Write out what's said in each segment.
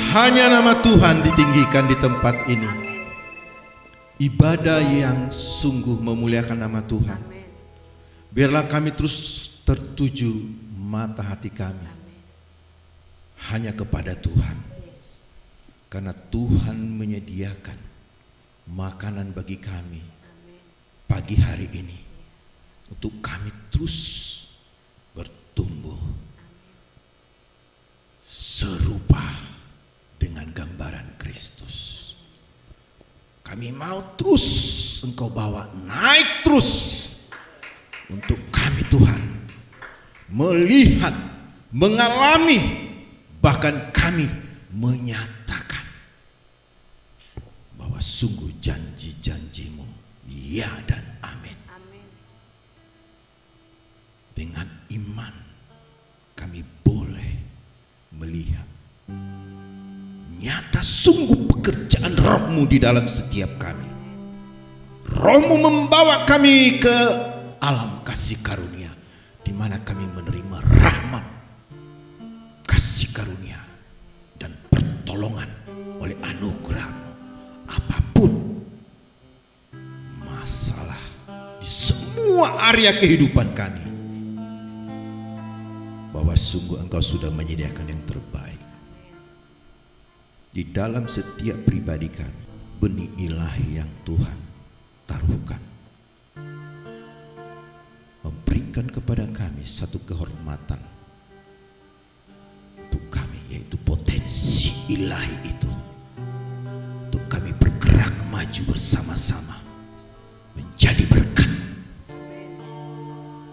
Hanya nama Tuhan ditinggikan di tempat ini. Ibadah yang sungguh memuliakan nama Tuhan. Biarlah kami terus tertuju mata hati kami hanya kepada Tuhan. Karena Tuhan menyediakan makanan bagi kami pagi hari ini untuk kami terus bertumbuh serupa dengan gambaran Kristus. Kami mau terus Engkau bawa naik terus untuk kami Tuhan melihat, mengalami, bahkan kami menyatakan bahwa sungguh janji-janji-Mu ya dan amin. Dengan iman kami boleh melihat nyata sungguh pekerjaan Roh-Mu di dalam setiap kami. Roh-Mu membawa kami ke alam kasih karunia, di mana kami menerima rahmat, kasih karunia dan pertolongan oleh anugerah-Mu. Apapun masalah di semua area kehidupan kami, bahwa sungguh Engkau sudah menyediakan yang terbaik di dalam setiap pribadi kami. Benih ilahi yang Tuhan taruhkan memberikan kepada kami satu kehormatan untuk kami, yaitu potensi ilahi itu untuk kami bergerak maju bersama-sama menjadi berkat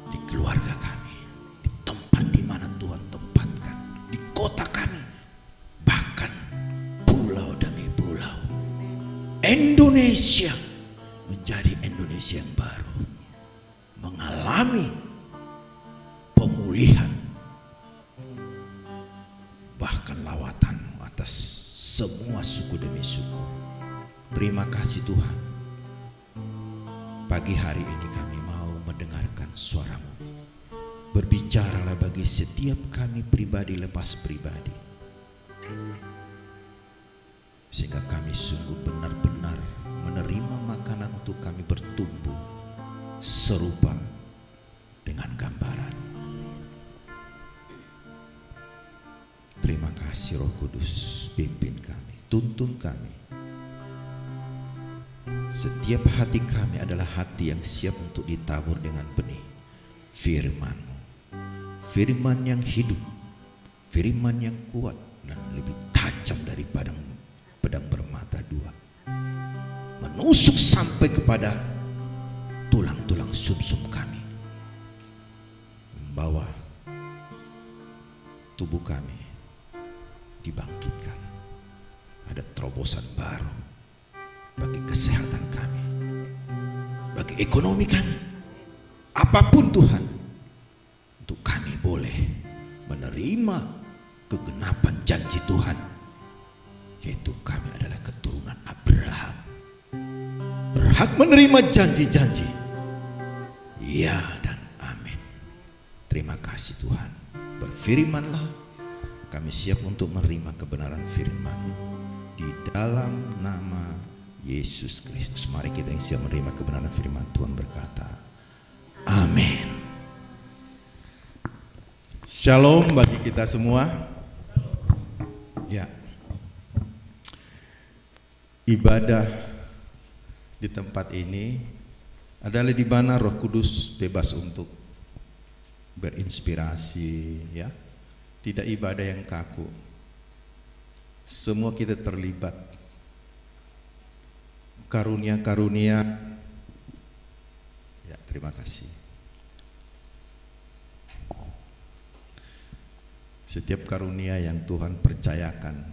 di keluarga kami, di tempat di mana Tuhan tempatkan, di kota kami, bahkan pulau demi pulau. Indonesia menjadi Indonesia yang baru, mengalami pemulihan, bahkan lawatan atas semua suku demi suku. Terima kasih Tuhan. Pagi hari ini kami mau mendengarkan suara-Mu. Berbicaralah bagi setiap kami pribadi lepas pribadi, sehingga kami sungguh benar-benar menerima makanan untuk kami bertumbuh serupa dengan gambaran. Terima kasih Roh Kudus, pimpin kami, tuntun kami. Setiap hati kami adalah hati yang siap untuk ditabur dengan benih firman-Mu. Firman yang hidup, firman yang kuat dan lebih tajam dari pedang bermata dua, menusuk sampai kepada tulang-tulang sumsum kami, membawa tubuh kami dibangkitkan. Ada terobosan baru bagi kesehatan kami, bagi ekonomi kami, apapun Tuhan, untuk kami boleh menerima kegenapan janji Tuhan, yaitu kami adalah keturunan Abraham, berhak menerima janji-janji ya dan amin. Terima kasih Tuhan. Berfirmanlah, kami siap untuk menerima kebenaran firman di dalam nama Yesus Kristus. Mari kita yang siap menerima kebenaran firman Tuhan berkata amin. Shalom bagi kita semua. Ya, ibadah di tempat ini adalah di mana Roh Kudus bebas untuk berinspirasi, ya. Tidak ibadah yang kaku. Semua kita terlibat. Karunia-karunia. Ya, terima kasih. Setiap karunia yang Tuhan percayakan,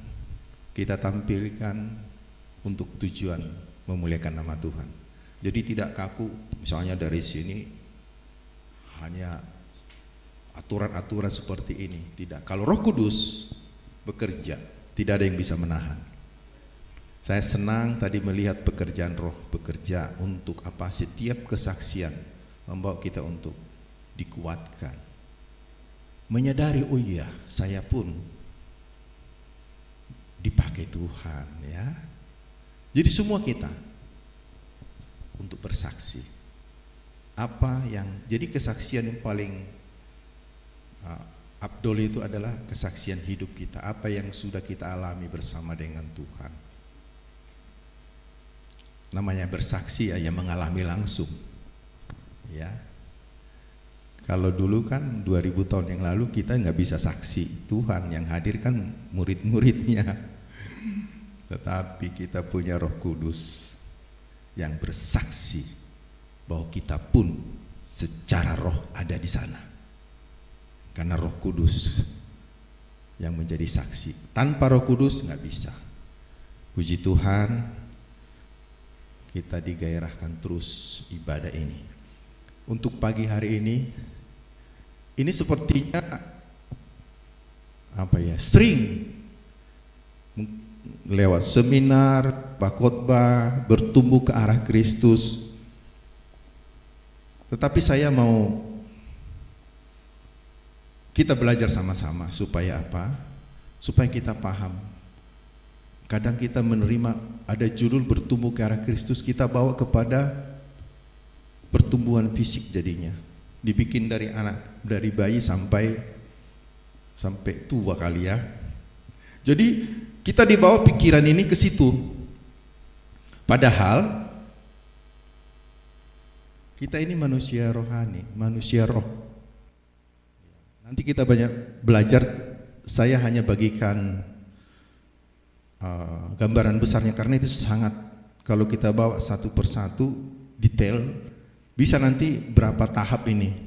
kita tampilkan untuk tujuan memuliakan nama Tuhan. Jadi tidak kaku, misalnya dari sini hanya aturan-aturan seperti ini. Tidak. Kalau Roh Kudus bekerja, tidak ada yang bisa menahan. Saya senang tadi melihat pekerjaan Roh bekerja untuk apa? Setiap kesaksian membawa kita untuk dikuatkan, menyadari, oh iya, saya pun dipakai Tuhan ya. Jadi semua kita untuk bersaksi. Jadi kesaksian yang paling abdol itu adalah kesaksian hidup kita, apa yang sudah kita alami bersama dengan Tuhan. Namanya bersaksi ya, yang mengalami langsung ya. Kalau dulu kan 2000 tahun yang lalu kita nggak bisa saksi, Tuhan yang hadir kan murid-muridnya. Tetapi kita punya Roh Kudus yang bersaksi bahwa kita pun secara roh ada di sana. Karena Roh Kudus yang menjadi saksi. Tanpa Roh Kudus nggak bisa. Puji Tuhan, kita digairahkan terus ibadah ini. Untuk pagi hari ini sepertinya sering lewat seminar, khotbah, bertumbuh ke arah Kristus. Tetapi saya mau kita belajar sama-sama supaya apa? Supaya kita paham. Kadang kita menerima ada judul bertumbuh ke arah Kristus, kita bawa kepada pertumbuhan fisik jadinya. Dibikin dari bayi sampai tua kali ya. Jadi kita dibawa pikiran ini ke situ. Padahal kita ini manusia rohani, manusia roh. Nanti kita banyak belajar, saya hanya bagikan gambaran besarnya karena itu sangat, kalau kita bawa satu persatu detail, bisa nanti berapa tahap ini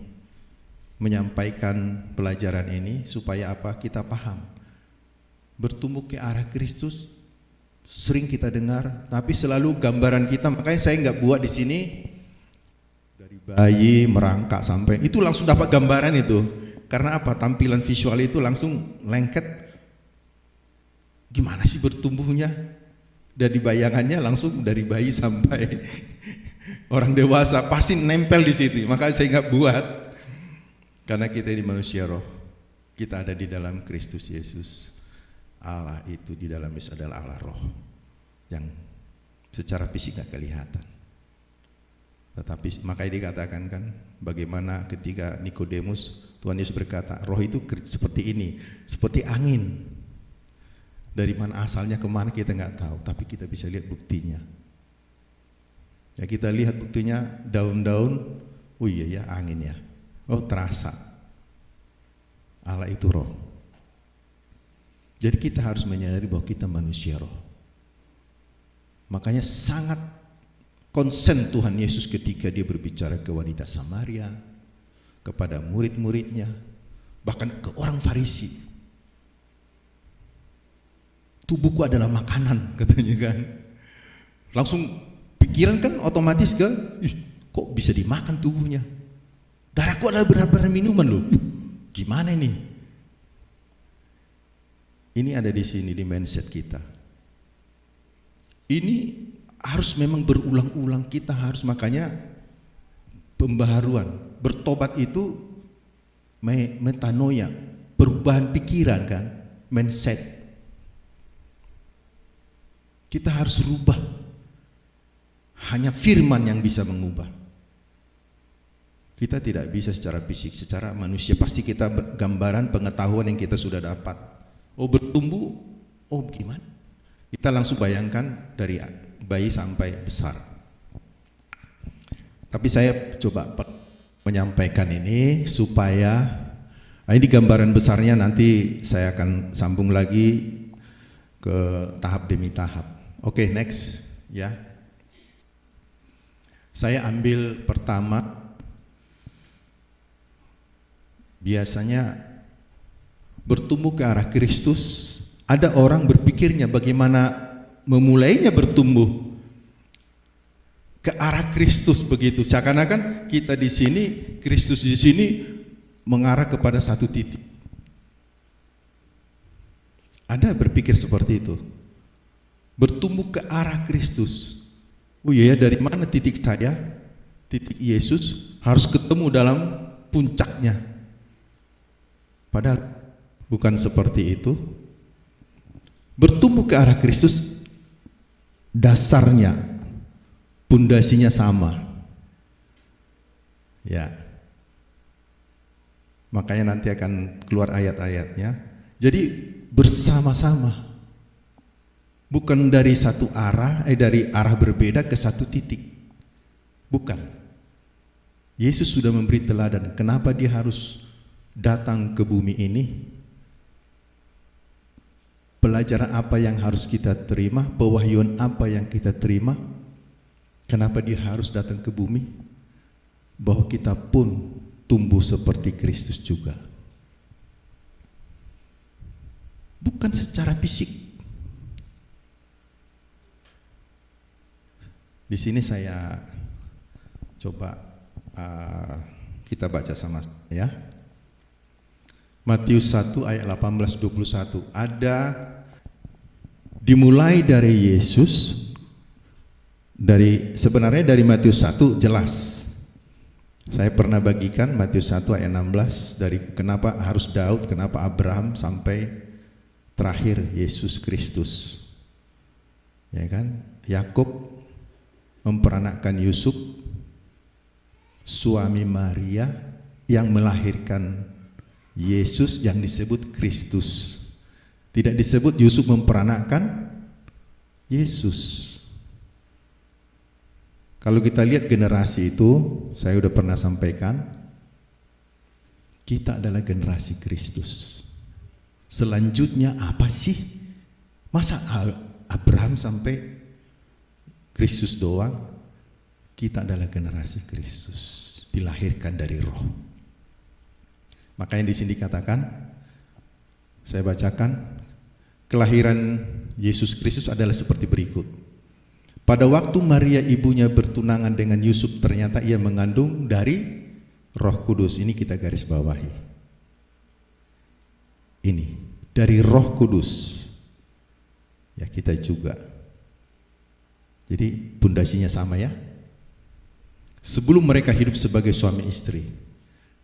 menyampaikan pelajaran ini supaya apa? Kita paham. Bertumbuh ke arah Kristus sering kita dengar, tapi selalu gambaran kita, makanya saya nggak buat di sini dari bayi merangkak sampai itu langsung dapat gambaran itu. Karena apa? Tampilan visual itu langsung lengket. Gimana sih bertumbuhnya? Dari bayangannya langsung dari bayi sampai orang dewasa pasti nempel di situ. Makanya saya nggak buat. Karena kita ini manusia roh, kita ada di dalam Kristus Yesus. Allah itu di dalam Yesus adalah Allah roh yang secara fisik gak kelihatan. Tetapi makanya dikatakan kan, bagaimana ketika Nikodemus, Tuhan Yesus berkata, roh itu seperti ini, seperti angin. Dari mana asalnya, kemana kita nggak tahu, tapi kita bisa lihat buktinya. Ya kita lihat buktinya, daun-daun, oh iya ya angin ya, oh terasa. Allah itu roh. Jadi kita harus menyadari bahwa kita manusia roh. Makanya sangat konsen Tuhan Yesus ketika dia berbicara ke wanita Samaria, kepada murid-muridnya, bahkan ke orang Farisi. Tubuhku adalah makanan, katanya kan. Langsung pikiran kan otomatis ke, kok bisa dimakan tubuhnya? Darahku adalah benar-benar minuman loh. Gimana ini? Ini ada di sini, di mindset kita. Ini harus memang berulang-ulang, kita harus, makanya pembaharuan, bertobat itu metanoia, perubahan pikiran kan, mindset. Kita harus rubah. Hanya firman yang bisa mengubah. Kita tidak bisa secara fisik, secara manusia pasti kita gambaran pengetahuan yang kita sudah dapat. Oh bertumbuh, oh gimana? Kita langsung bayangkan dari bayi sampai besar. Tapi saya coba menyampaikan ini supaya ini gambaran besarnya, nanti saya akan sambung lagi ke tahap demi tahap. Oke, next ya. Saya ambil pertama, biasanya bertumbuh ke arah Kristus, ada orang berpikirnya bagaimana memulainya bertumbuh ke arah Kristus begitu. Seakan-akan kita di sini, Kristus di sini mengarah kepada satu titik. Ada berpikir seperti itu. Bertumbuh ke arah Kristus. Oh iya, dari mana titik saya? Titik Yesus harus ketemu dalam puncaknya. Padahal bukan seperti itu. Bertumbuh ke arah Kristus, dasarnya, pondasinya sama. Ya. Makanya nanti akan keluar ayat-ayatnya. Jadi bersama-sama. Bukan dari satu arah, dari arah berbeda ke satu titik. Bukan. Yesus sudah memberi teladan. Kenapa dia harus datang ke bumi ini? Pelajaran apa yang harus kita terima? Pewahyuan apa yang kita terima? Kenapa dia harus datang ke bumi? Bahwa kita pun tumbuh seperti Kristus juga. Bukan secara fisik. Di sini saya coba kita baca sama ya. Matius 1 ayat 18-21. Ada dimulai dari Yesus, sebenarnya dari Matius 1 jelas. Saya pernah bagikan Matius 1 ayat 16 dari kenapa harus Daud, kenapa Abraham sampai terakhir Yesus Kristus. Ya kan? Yakub memperanakkan Yusuf, suami Maria yang melahirkan Yesus yang disebut Kristus. Tidak disebut Yusuf memperanakkan Yesus. Kalau kita lihat generasi itu, saya sudah pernah sampaikan, kita adalah generasi Kristus. Selanjutnya apa sih? Masa Abraham sampai Kristus doang? Kita adalah generasi Kristus, dilahirkan dari Roh. Makanya di sini dikatakan, saya bacakan, kelahiran Yesus Kristus adalah seperti berikut. Pada waktu Maria ibunya bertunangan dengan Yusuf, ternyata ia mengandung dari Roh Kudus. Ini kita garis bawahi. Ini dari Roh Kudus. Ya, kita juga. Jadi pondasinya sama ya. Sebelum mereka hidup sebagai suami istri,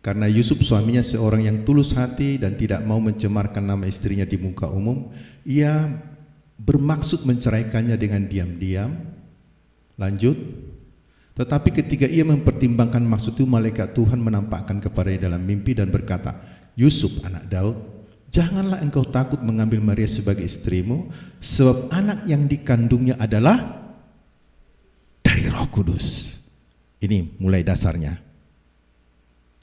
karena Yusuf suaminya seorang yang tulus hati dan tidak mau mencemarkan nama istrinya di muka umum, ia bermaksud menceraikannya dengan diam-diam. Lanjut, tetapi ketika ia mempertimbangkan maksud itu, malaikat Tuhan menampakkan kepadanya dalam mimpi dan berkata, Yusuf anak Daud, janganlah engkau takut mengambil Maria sebagai istrimu, sebab anak yang dikandungnya adalah dari Roh Kudus. Ini mulai dasarnya.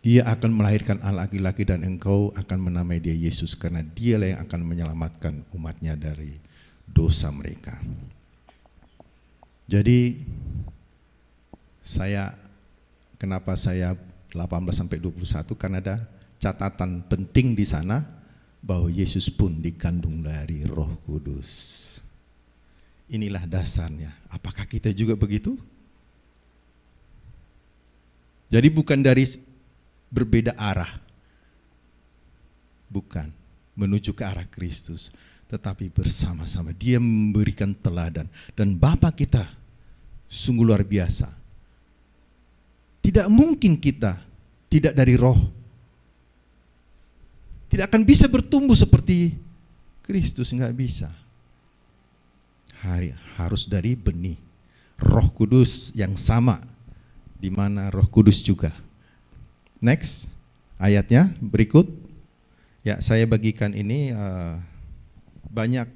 Ia akan melahirkan anak laki-laki dan engkau akan menamai dia Yesus, karena dialah yang akan menyelamatkan umatnya dari dosa mereka. Jadi kenapa saya 18-21, karena ada catatan penting di sana bahwa Yesus pun dikandung dari Roh Kudus. Inilah dasarnya. Apakah kita juga begitu? Jadi bukan dari berbeda arah, bukan menuju ke arah Kristus, tetapi bersama-sama. Dia memberikan teladan, dan Bapa kita sungguh luar biasa. Tidak mungkin kita tidak dari Roh, tidak akan bisa bertumbuh seperti Kristus, nggak bisa. Harus dari benih Roh Kudus yang sama, di mana Roh Kudus juga. Next, ayatnya berikut. Ya, saya bagikan ini banyak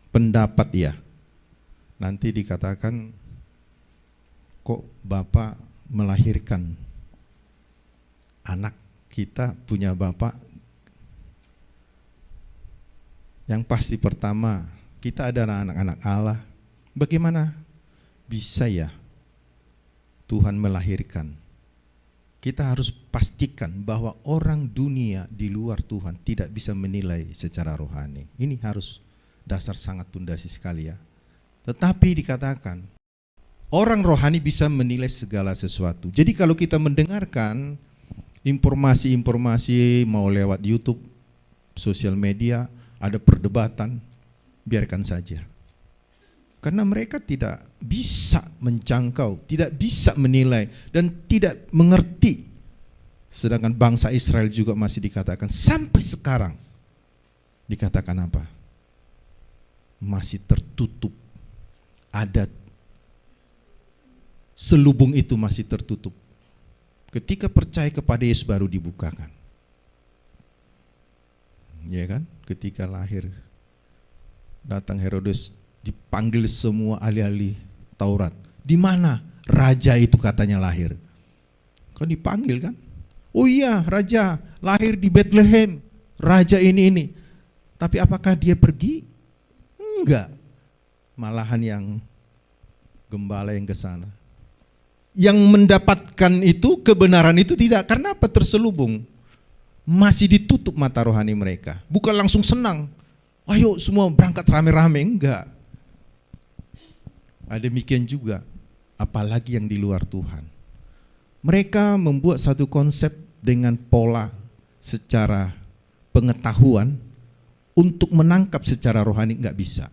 pendapat ya. Nanti dikatakan, kok Bapak melahirkan anak, kita punya Bapak? Yang pasti pertama, kita adalah anak-anak Allah. Bagaimana bisa ya Tuhan melahirkan? Kita harus pastikan bahwa orang dunia di luar Tuhan tidak bisa menilai secara rohani. Ini harus dasar sangat pondasi sekali ya. Tetapi dikatakan, orang rohani bisa menilai segala sesuatu. Jadi kalau kita mendengarkan informasi-informasi mau lewat YouTube, sosial media, ada perdebatan, biarkan saja. Karena mereka tidak bisa menjangkau, tidak bisa menilai, dan tidak mengerti. Sedangkan bangsa Israel juga masih dikatakan sampai sekarang. Dikatakan apa? masih tertutup. Ada selubung itu masih tertutup. Ketika percaya kepada Yesus baru dibukakan. Ya kan? Ketika lahir, datang Herodes, dipanggil semua ahli-ahli Taurat. Di mana raja itu katanya lahir? Kan dipanggil kan? Oh iya, raja lahir di Bethlehem. Raja ini. Tapi apakah dia pergi? Enggak. Malahan yang gembala yang ke sana. Yang mendapatkan itu, kebenaran itu tidak. Karena apa? Terselubung. Masih ditutup mata rohani mereka. Bukan langsung senang. Ayo semua berangkat rame-rame. Enggak. Demikian juga. Apalagi yang di luar Tuhan. Mereka membuat satu konsep dengan pola secara pengetahuan untuk menangkap secara rohani enggak bisa.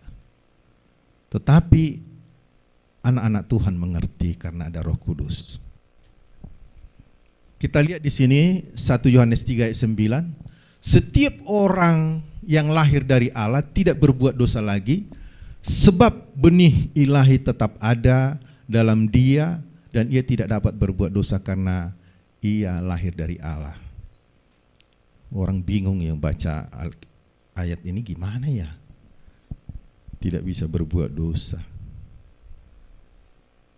Tetapi anak-anak Tuhan mengerti karena ada Roh Kudus. Kita lihat di sini 1 Yohanes 3 ayat 9. Setiap orang yang lahir dari Allah tidak berbuat dosa lagi, sebab benih ilahi tetap ada dalam dia dan ia tidak dapat berbuat dosa karena ia lahir dari Allah. Orang bingung yang baca ayat ini, gimana ya? Tidak bisa berbuat dosa.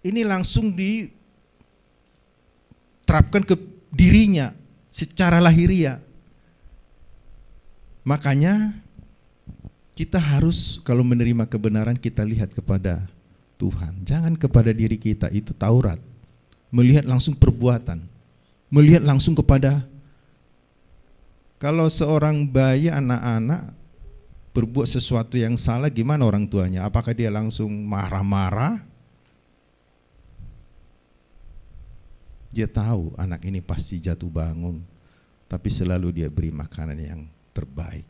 Ini langsung diterapkan ke dirinya secara lahiriah. Makanya kita harus kalau menerima kebenaran kita lihat kepada Tuhan. Jangan kepada diri kita, itu Taurat. Melihat langsung perbuatan. Melihat langsung kepada, kalau seorang bayi, anak-anak berbuat sesuatu yang salah, gimana orang tuanya? Apakah dia langsung marah-marah? Dia tahu anak ini pasti jatuh bangun, tapi selalu dia beri makanan yang terbaik.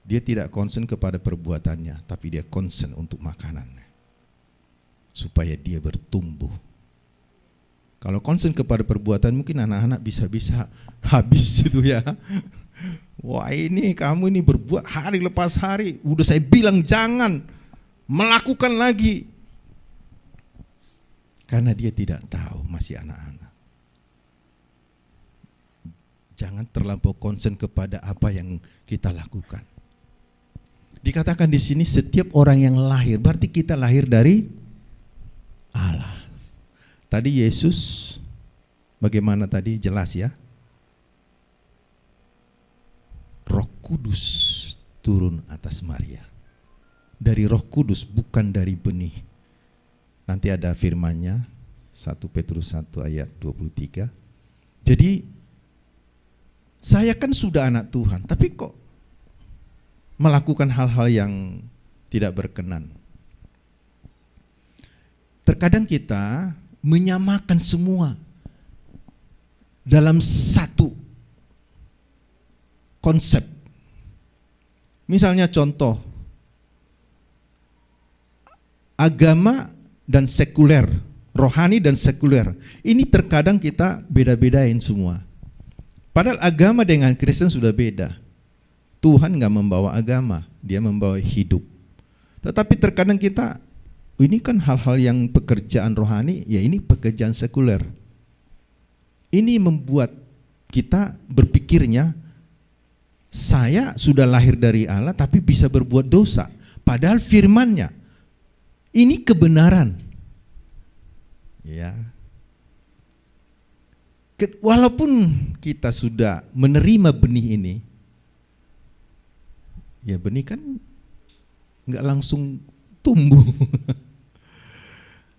Dia tidak concern kepada perbuatannya, tapi dia concern untuk makanannya, supaya dia bertumbuh. Kalau concern kepada perbuatan, mungkin anak-anak bisa-bisa habis itu ya. Wah ini kamu ini berbuat hari lepas hari, udah saya bilang jangan melakukan lagi. Karena dia tidak tahu, masih anak-anak. Jangan terlampau concern kepada apa yang kita lakukan. Dikatakan di sini setiap orang yang lahir, berarti kita lahir dari Allah. Tadi Yesus, bagaimana tadi jelas ya? Roh Kudus turun atas Maria. Dari Roh Kudus, bukan dari benih. Nanti ada firman-Nya 1 Petrus 1 ayat 23. Jadi saya kan sudah anak Tuhan, tapi kok melakukan hal-hal yang tidak berkenan. Terkadang kita menyamakan semua dalam satu konsep. Misalnya contoh, agama dan sekuler, rohani dan sekuler. Ini terkadang kita beda-bedain semua. Padahal agama dengan Kristen sudah beda. Tuhan nggak membawa agama, dia membawa hidup. Tetapi terkadang kita, ini kan hal-hal yang pekerjaan rohani, ya ini pekerjaan sekuler. Ini membuat kita berpikirnya, saya sudah lahir dari Allah tapi bisa berbuat dosa. Padahal firman-Nya, ini kebenaran. Ya. Walaupun kita sudah menerima benih ini, ya benih kan nggak langsung tumbuh.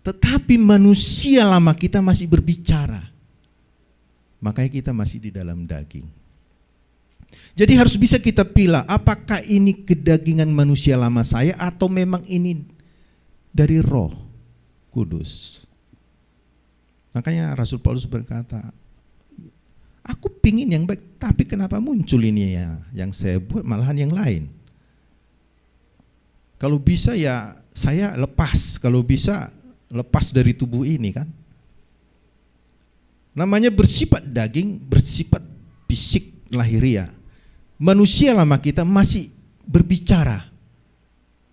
Tetapi manusia lama kita masih berbicara. Makanya kita masih di dalam daging. Jadi harus bisa kita pilih, apakah ini kedagingan manusia lama saya atau memang ini dari Roh Kudus. Makanya Rasul Paulus berkata, aku pingin yang baik, tapi kenapa muncul ini ya, yang saya buat malahan yang lain. Kalau bisa ya saya lepas, kalau bisa lepas dari tubuh ini kan. Namanya bersifat daging, bersifat fisik lahiriah. Manusia lama kita masih berbicara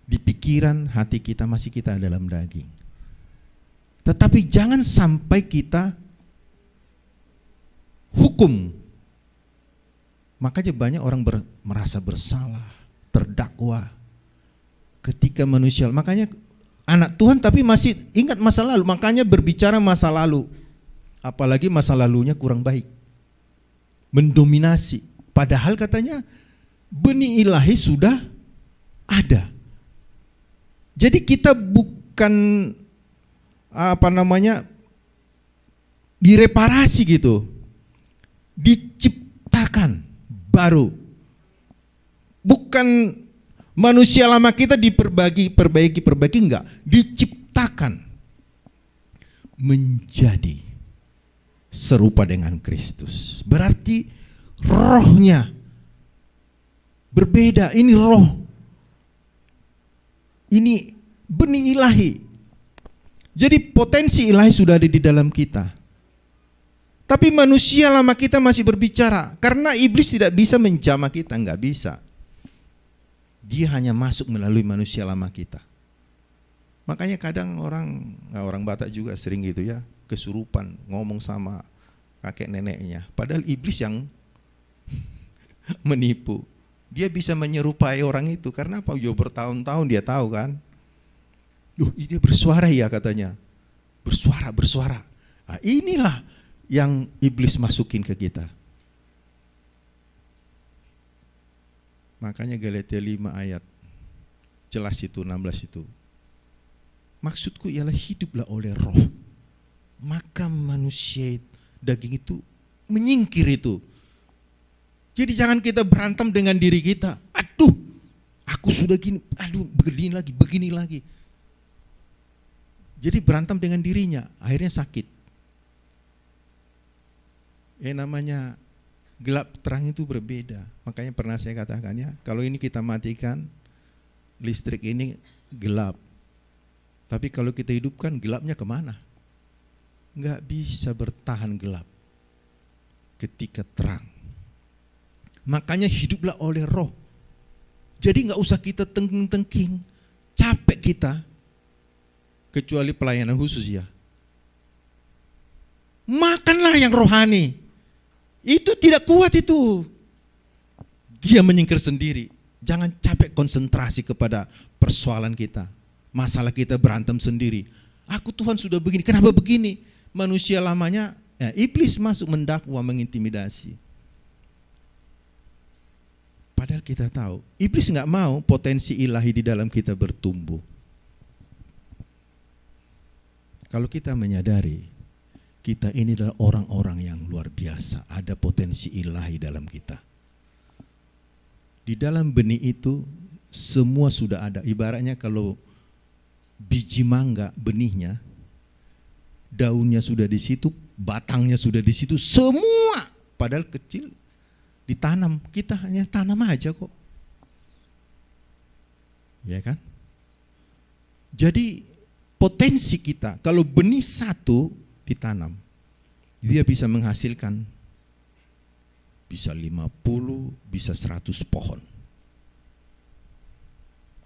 di pikiran, hati kita masih kita dalam daging. Tetapi jangan sampai kita hukum. Makanya banyak orang merasa bersalah, terdakwa ketika manusia. Makanya anak Tuhan tapi masih ingat masa lalu, makanya berbicara masa lalu. Apalagi masa lalunya kurang baik, mendominasi. Padahal katanya benih ilahi sudah ada. Jadi kita bukan direparasi gitu, diciptakan baru. Bukan manusia lama kita perbaiki enggak, diciptakan menjadi serupa dengan Kristus. Berarti rohnya berbeda. Ini roh, ini benih ilahi. Jadi potensi ilahi sudah ada di dalam kita. Tapi manusia lama kita masih berbicara. Karena iblis tidak bisa menjamah kita, enggak bisa. Dia hanya masuk melalui manusia lama kita. Makanya kadang orang Batak juga sering gitu ya, kesurupan ngomong sama kakek neneknya. Padahal iblis yang menipu. Dia bisa menyerupai orang itu karena apa? Ya bertahun-tahun dia tahu kan. Dia bersuara ya katanya. Bersuara. Nah, inilah yang iblis masukin ke kita. Makanya Galatia 5 ayat jelas itu 16 itu. Maksudku ialah hiduplah oleh roh. Maka manusia daging itu menyingkir itu. Jadi jangan kita berantem dengan diri kita. Aduh, aku sudah gini, begini lagi. Jadi berantem dengan dirinya, akhirnya sakit. Namanya gelap terang itu berbeda. Makanya pernah saya katakan ya, kalau ini kita matikan, listrik ini gelap. Tapi kalau kita hidupkan, gelapnya kemana? Enggak bisa bertahan gelap ketika terang. Makanya hiduplah oleh roh. Jadi enggak usah kita tengking-tengking, capek kita. Kecuali pelayanan khusus ya. Makanlah yang rohani. Itu tidak kuat itu. Dia menyingkir sendiri. Jangan capek konsentrasi kepada persoalan kita. Masalah kita berantem sendiri. Aku Tuhan sudah begini, kenapa begini? Manusia lamanya, iblis masuk mendakwa, mengintimidasi. Padahal kita tahu, iblis enggak mau potensi ilahi di dalam kita bertumbuh. Kalau kita menyadari, kita ini adalah orang-orang yang luar biasa, ada potensi ilahi dalam kita. Di dalam benih itu, semua sudah ada. Ibaratnya kalau biji mangga, benihnya, daunnya sudah di situ, batangnya sudah di situ, semua, padahal kecil, ditanam. Kita hanya tanam aja kok. Ya kan? Jadi, potensi kita, kalau benih satu ditanam, dia bisa menghasilkan bisa 50, bisa 100 pohon.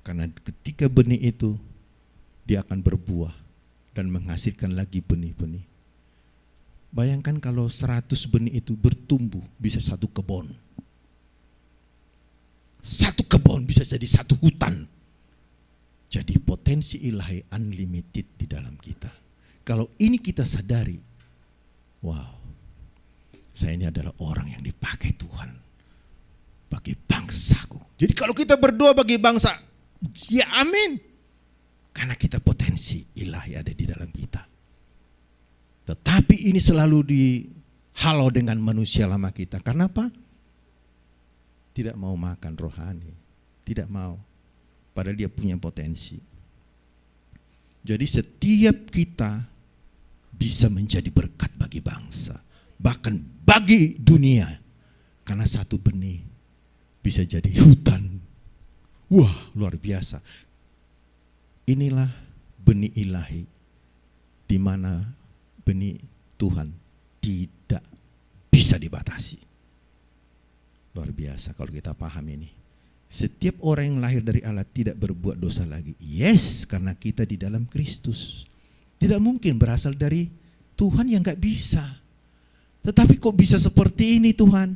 Karena ketika benih itu, dia akan berbuah dan menghasilkan lagi benih-benih. Bayangkan kalau 100 benih itu bertumbuh, bisa satu kebun. Satu kebun bisa jadi satu hutan. Jadi potensi ilahi unlimited di dalam kita. Kalau ini kita sadari, wow, saya ini adalah orang yang dipakai Tuhan bagi bangsaku. Jadi kalau kita berdoa bagi bangsa, ya amin. Karena kita potensi ilahi ada di dalam kita. Tetapi ini selalu dihalau dengan manusia lama kita. Karena apa? Tidak mau makan rohani. Tidak mau. Padahal dia punya potensi. Jadi setiap kita bisa menjadi berkat bagi bangsa. Bahkan bagi dunia. Karena satu benih bisa jadi hutan. Wah, luar biasa. Inilah benih ilahi. Di mana benih Tuhan tidak bisa dibatasi. Luar biasa kalau kita paham ini. Setiap orang yang lahir dari Allah tidak berbuat dosa lagi. Yes, karena kita di dalam Kristus. Tidak mungkin berasal dari Tuhan yang gak bisa. Tetapi kok bisa seperti ini Tuhan?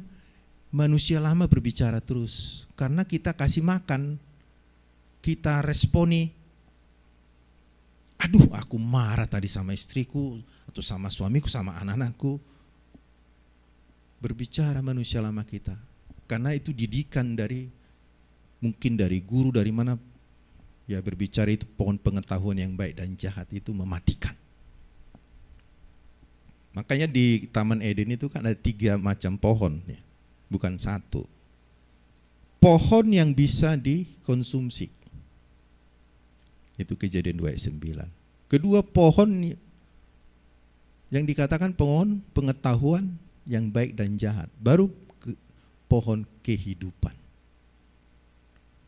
Manusia lama berbicara terus. Karena kita kasih makan, kita responi, aduh aku marah tadi sama istriku, atau sama suamiku, sama anak-anakku. Berbicara manusia lama kita. Karena itu didikan mungkin dari guru, dari mana, ya berbicara itu pohon pengetahuan yang baik dan jahat itu mematikan. Makanya di Taman Eden itu kan ada 3 macam pohon, ya, bukan 1. Pohon yang bisa dikonsumsi. Itu Kejadian 2 ayat 9. Kedua, pohon yang dikatakan pohon pengetahuan yang baik dan jahat. Baru pohon kehidupan.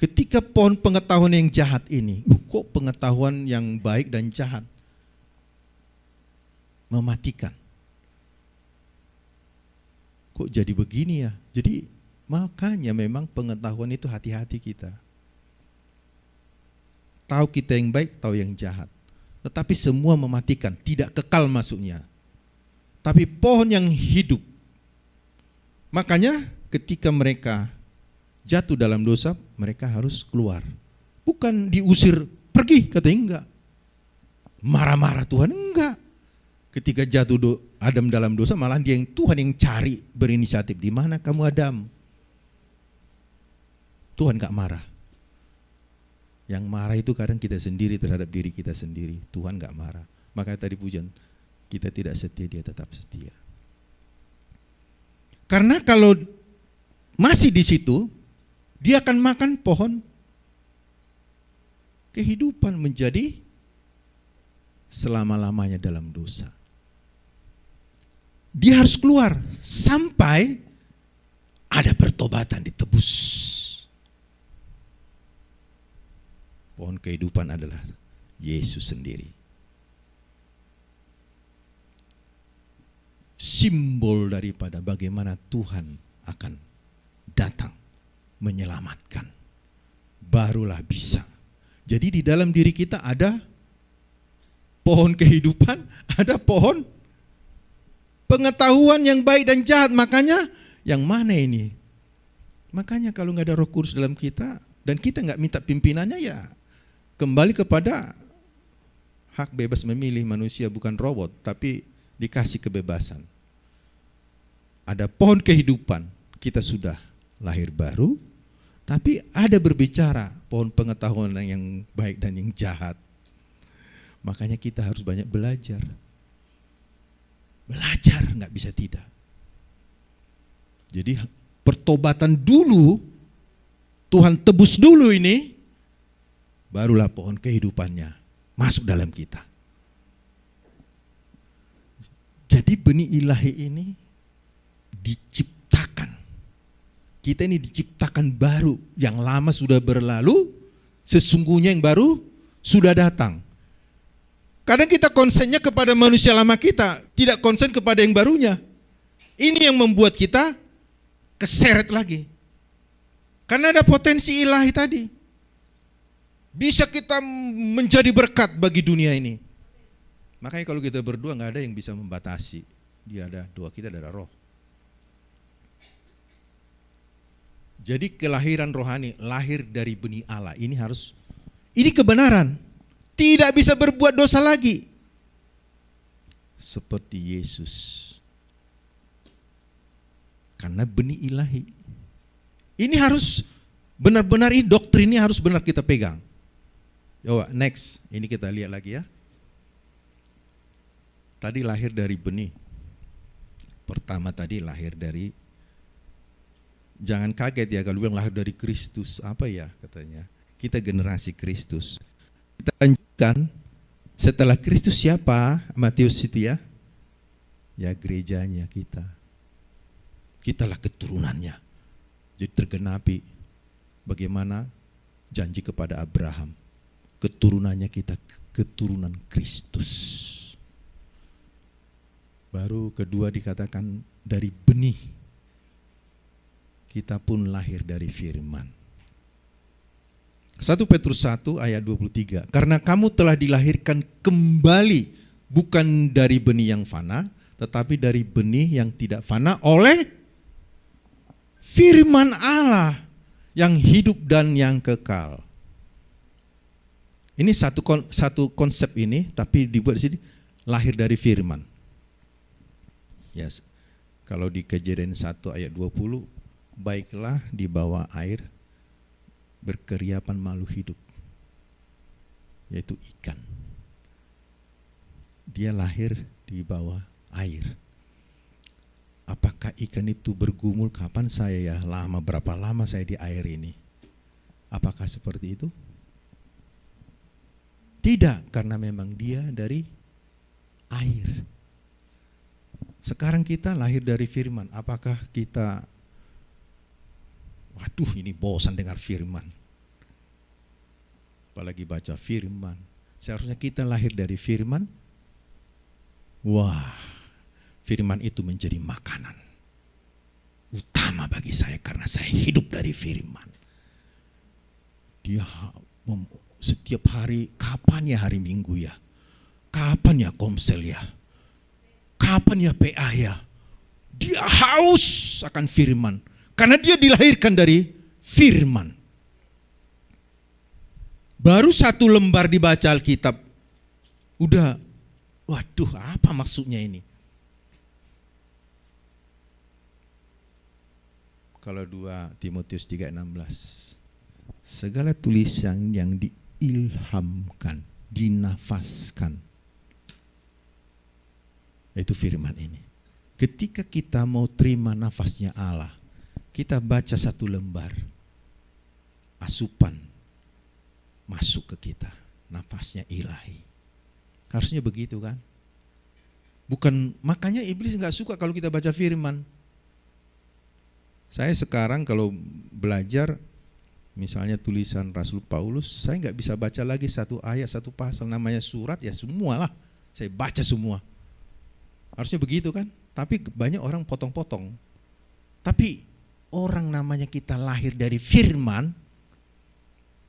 Ketika pohon pengetahuan yang jahat ini, kok pengetahuan yang baik dan jahat mematikan? Kok jadi begini ya? Jadi makanya memang pengetahuan itu hati-hati kita. Tahu kita yang baik, tahu yang jahat. Tetapi semua mematikan, tidak kekal masuknya. Tapi pohon yang hidup. Makanya ketika mereka jatuh dalam dosa, mereka harus keluar. Bukan diusir, pergi, katanya enggak. Marah-marah Tuhan, enggak. Ketika jatuh Adam dalam dosa, malah dia yang Tuhan yang cari, berinisiatif. Di mana kamu Adam? Tuhan enggak marah. Yang marah itu kadang kita sendiri terhadap diri kita sendiri. Tuhan enggak marah. Makanya tadi pujian, kita tidak setia, dia tetap setia. Karena kalau masih di situ, dia akan makan pohon kehidupan, menjadi selama-lamanya dalam dosa. Dia harus keluar sampai ada pertobatan, ditebus. Pohon kehidupan adalah Yesus sendiri. Simbol daripada bagaimana Tuhan akan datang menyelamatkan, barulah bisa. Jadi di dalam diri kita ada pohon kehidupan, ada pohon pengetahuan yang baik dan jahat. Makanya yang mana ini? Makanya kalau nggak ada Roh Kudus dalam kita dan kita nggak minta pimpinannya, ya kembali kepada hak bebas memilih manusia, bukan robot, tapi dikasih kebebasan. Ada pohon kehidupan, kita sudah lahir baru. Tapi ada berbicara pohon pengetahuan yang baik dan yang jahat. Makanya kita harus banyak belajar. Belajar, nggak bisa tidak. Jadi pertobatan dulu, Tuhan tebus dulu ini, barulah pohon kehidupannya masuk dalam kita. Jadi benih ilahi ini diciptakan. Kita ini diciptakan baru, yang lama sudah berlalu, sesungguhnya yang baru sudah datang. Kadang kita konsennya kepada manusia lama kita, tidak konsen kepada yang barunya. Ini yang membuat kita keseret lagi. Karena ada potensi ilahi tadi. Bisa kita menjadi berkat bagi dunia ini. Makanya kalau kita berdua nggak ada yang bisa membatasi. Dia ada doa kita, ada roh. Jadi kelahiran rohani, lahir dari benih Allah. Ini kebenaran. Tidak bisa berbuat dosa lagi. Seperti Yesus. Karena benih ilahi. Ini harus benar-benar, ini doktrinnya harus benar kita pegang. Coba next, ini kita lihat lagi ya. Tadi lahir dari benih. Pertama tadi lahir dari, jangan kaget ya kalau bilang lahir dari Kristus. Apa ya katanya? Kita generasi Kristus. Kita lanjutkan, setelah Kristus siapa? Matius itu ya. Ya gerejanya kita. Kitalah keturunannya. Jadi tergenapi bagaimana janji kepada Abraham. Keturunannya kita, keturunan Kristus. Baru kedua dikatakan dari benih. Kita pun lahir dari firman. 1 Petrus 1 ayat 23. Karena kamu telah dilahirkan kembali bukan dari benih yang fana, tetapi dari benih yang tidak fana oleh firman Allah yang hidup dan yang kekal. Ini satu konsep ini, tapi dibuat di sini lahir dari firman. Yes. Kalau di Kejadian 1 ayat 20, baiklah di bawah air berkeriapan makhluk hidup, yaitu ikan. Dia lahir di bawah air. Apakah ikan itu bergumul? Kapan saya berapa lama saya di air ini? Apakah seperti itu? Tidak, karena memang dia dari air. Sekarang kita lahir dari firman. Apakah kita, waduh ini bosan dengar firman, apalagi baca firman. Seharusnya kita lahir dari firman. Wah, firman itu menjadi makanan utama bagi saya karena saya hidup dari firman. Dia setiap hari, kapan ya hari Minggu ya? Kapan ya komsel ya? Kapan ya PA ya? Dia haus akan firman karena dia dilahirkan dari firman. Baru 1 lembar dibaca Alkitab, udah, waduh apa maksudnya ini? Kalau 2 Timotius 3:16, segala tulisan yang diilhamkan, dinafaskan, itu firman ini. Ketika kita mau terima nafasnya Allah, kita baca 1 lembar, asupan masuk ke kita, nafasnya ilahi. Harusnya begitu kan? Bukan, makanya iblis gak suka kalau kita baca firman. Saya sekarang kalau belajar, misalnya tulisan Rasul Paulus, saya gak bisa baca lagi 1 ayat, 1 pasal, namanya surat, ya semualah, saya baca semua. Harusnya begitu kan? Tapi banyak orang potong-potong. Tapi orang namanya kita lahir dari firman,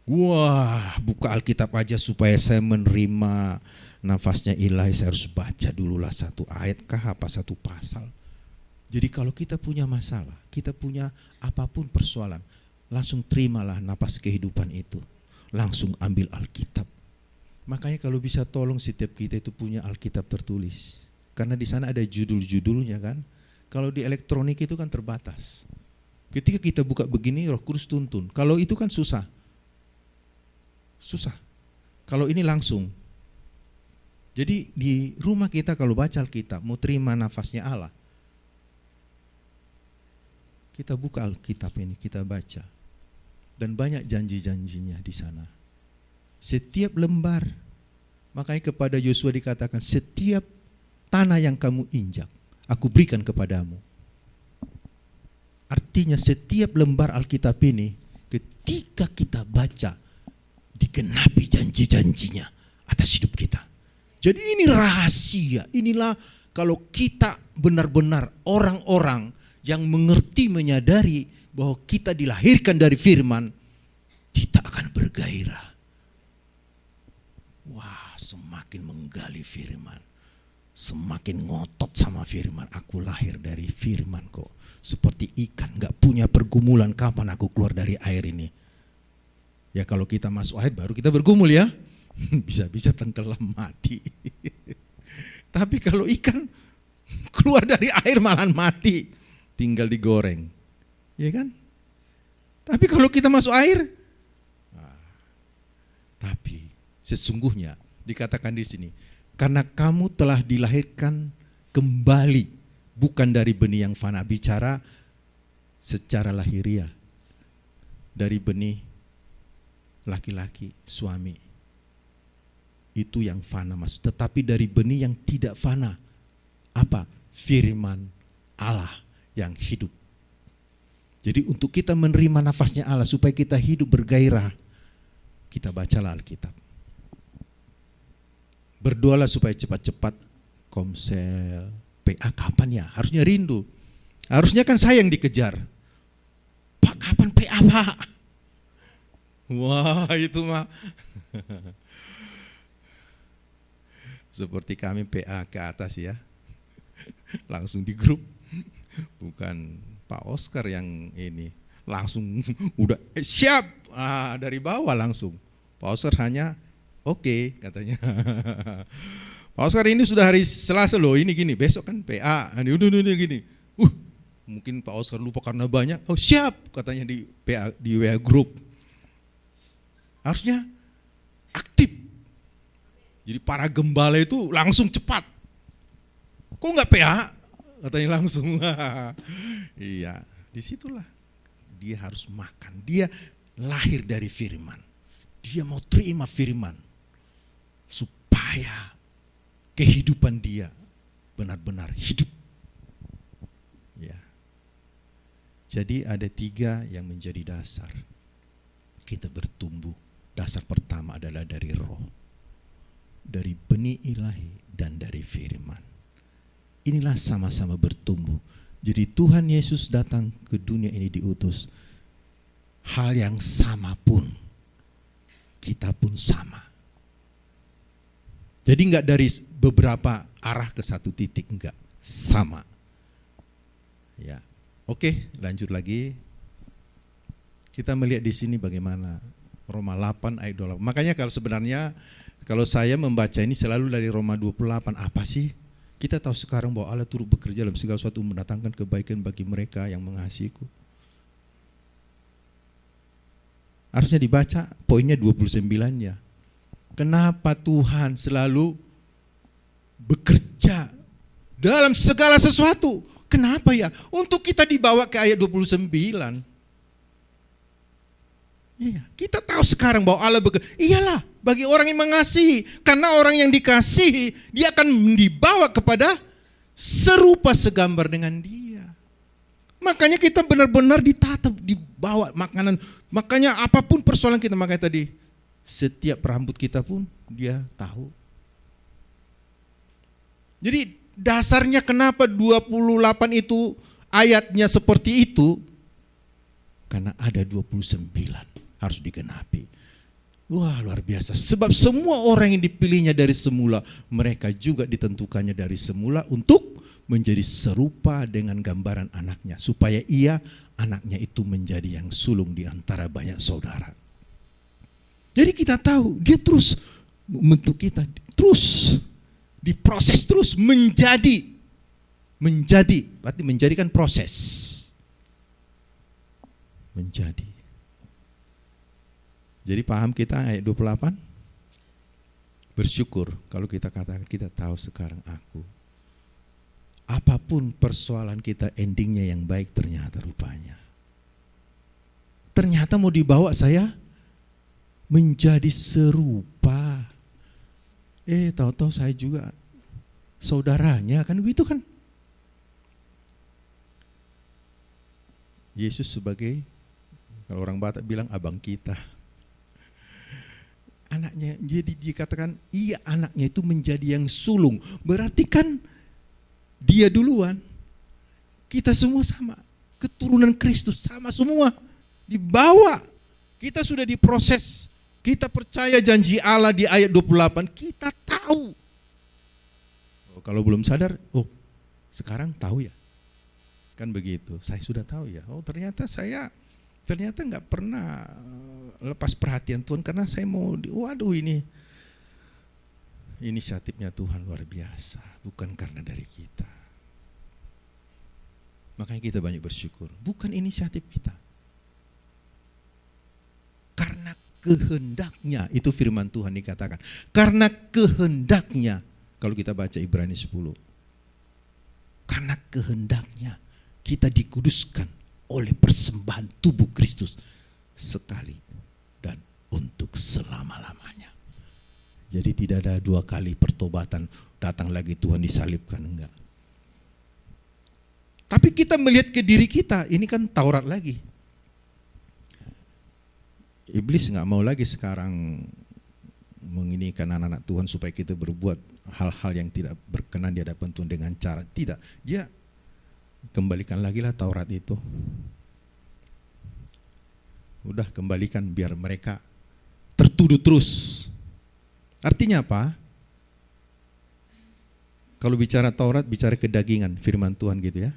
wah buka Alkitab aja supaya saya menerima nafasnya ilahi, saya harus baca dululah 1 ayat kah apa 1 pasal. Jadi kalau kita punya masalah, kita punya apapun persoalan, langsung terimalah nafas kehidupan itu. Langsung ambil Alkitab. Makanya kalau bisa tolong setiap kita itu punya Alkitab tertulis. Karena di sana ada judul-judulnya kan. Kalau di elektronik itu kan terbatas. Ketika kita buka begini, Roh Kudus tuntun. Kalau itu kan susah. Susah. Kalau ini langsung. Jadi di rumah kita kalau baca Alkitab, mau terima nafasnya Allah, kita buka Alkitab ini, kita baca. Dan banyak janji-janjinya di sana. Setiap lembar. Makanya kepada Yosua dikatakan, setiap tanah yang kamu injak, aku berikan kepadamu. Artinya setiap lembar Alkitab ini, ketika kita baca, digenapi janji-janjinya atas hidup kita. Jadi ini rahasia. Inilah kalau kita benar-benar orang-orang yang mengerti, menyadari bahwa kita dilahirkan dari firman, kita akan bergairah. Wah, semakin menggali firman, semakin ngotot sama firman. Aku lahir dari firman kok. Seperti ikan, gak punya pergumulan kapan aku keluar dari air ini. Ya kalau kita masuk air baru kita bergumul ya. Bisa-bisa tenggelam mati. Tapi kalau ikan keluar dari air malahan mati, tinggal digoreng. Ya kan? Tapi kalau kita masuk air, tapi sesungguhnya dikatakan di sini, karena kamu telah dilahirkan kembali, bukan dari benih yang fana. Bicara secara lahiriah, dari benih laki-laki, suami, itu yang fana mas. Tetapi dari benih yang tidak fana, apa? Firman Allah yang hidup. Jadi untuk kita menerima nafasnya Allah, supaya kita hidup bergairah, kita bacalah Alkitab. Berdoalah supaya cepat-cepat komsel, PA kapan ya? Harusnya rindu. Harusnya kan saya yang dikejar. Pak kapan PA Pak? Wah, itu mah seperti kami PA ke atas ya. Langsung di grup. Bukan Pak Oscar yang ini. Langsung udah siap. Dari bawah langsung. Pak Oscar hanya oke, katanya. Pak Oscar ini sudah hari Selasa loh, ini gini, besok kan PA. Ini udah gini. Mungkin Pak Oscar lupa karena banyak. Oh siap, katanya di PA, di WA group. Harusnya aktif. Jadi para gembala itu langsung cepat. Kok nggak PA? Katanya langsung. Iya, disitulah dia harus makan. Dia lahir dari firman. Dia mau terima firman supaya kehidupan dia benar-benar hidup. Ya. Jadi ada 3 yang menjadi dasar kita bertumbuh. Dasar pertama adalah dari roh, dari benih ilahi, dan dari firman. Inilah sama-sama bertumbuh. Jadi Tuhan Yesus datang ke dunia ini diutus. Hal yang sama pun, kita pun sama. Jadi enggak dari beberapa arah ke satu titik, enggak, sama. Ya. Oke, lanjut lagi. Kita melihat di sini bagaimana Roma 8 ayat 28. Makanya kalau saya membaca ini selalu dari Roma 28, apa sih? Kita tahu sekarang bahwa Allah turut bekerja dalam segala sesuatu mendatangkan kebaikan bagi mereka yang mengasihiku. Harusnya dibaca poinnya 29-nya. Kenapa Tuhan selalu bekerja dalam segala sesuatu? Kenapa ya? Untuk kita dibawa ke ayat 29. Iya, kita tahu sekarang bahwa Allah bekerja. Iyalah, bagi orang yang mengasihi. Karena orang yang dikasihi, dia akan dibawa kepada serupa segambar dengan dia. Makanya kita benar-benar ditatap, dibawa makanan. Makanya apapun persoalan kita, makanya tadi, setiap rambut kita pun dia tahu. Jadi dasarnya kenapa 28 itu ayatnya seperti itu, karena ada 29 harus digenapi. Wah, luar biasa. Sebab semua orang yang dipilihnya dari semula, mereka juga ditentukannya dari semula untuk menjadi serupa dengan gambaran anaknya, supaya anaknya itu menjadi yang sulung di antara banyak saudara. Jadi kita tahu dia terus membentuk kita, terus diproses, terus menjadi, berarti menjadikan proses, menjadi. Jadi paham kita ayat 28? Bersyukur kalau kita katakan kita tahu sekarang aku. Apapun persoalan kita endingnya yang baik ternyata rupanya. Ternyata mau dibawa saya menjadi serupa. Tahu-tahu saya juga saudaranya, kan begitu kan? Yesus sebagai, kalau orang Batak bilang abang kita. Anaknya, jadi dikatakan anaknya itu menjadi yang sulung. Berarti kan dia duluan. Kita semua sama. Keturunan Kristus sama semua. Dibawa. Kita sudah diproses. Kita percaya janji Allah di ayat 28. Kita tahu. Kalau belum sadar, sekarang tahu ya. Kan begitu. Saya sudah tahu ya. Ternyata nggak pernah lepas perhatian Tuhan karena saya mau, ini inisiatifnya Tuhan luar biasa, bukan karena dari kita. Makanya kita banyak bersyukur, bukan inisiatif kita. Karena kehendaknya, itu firman Tuhan dikatakan. Karena kehendaknya, kalau kita baca Ibrani 10. Karena kehendaknya kita dikuduskan oleh persembahan tubuh Kristus sekali dan untuk selama-lamanya. Jadi tidak ada 2 kali pertobatan, datang lagi Tuhan disalibkan, enggak. Tapi kita melihat ke diri kita, ini kan Taurat lagi. Iblis enggak mau lagi sekarang menginikan anak-anak Tuhan supaya kita berbuat hal-hal yang tidak berkenan di hadapan Tuhan dengan cara, tidak. Dia kembalikan lagi lah Taurat itu. Udah kembalikan biar mereka tertuduh terus. Artinya apa? Kalau bicara Taurat, bicara kedagingan, firman Tuhan gitu ya.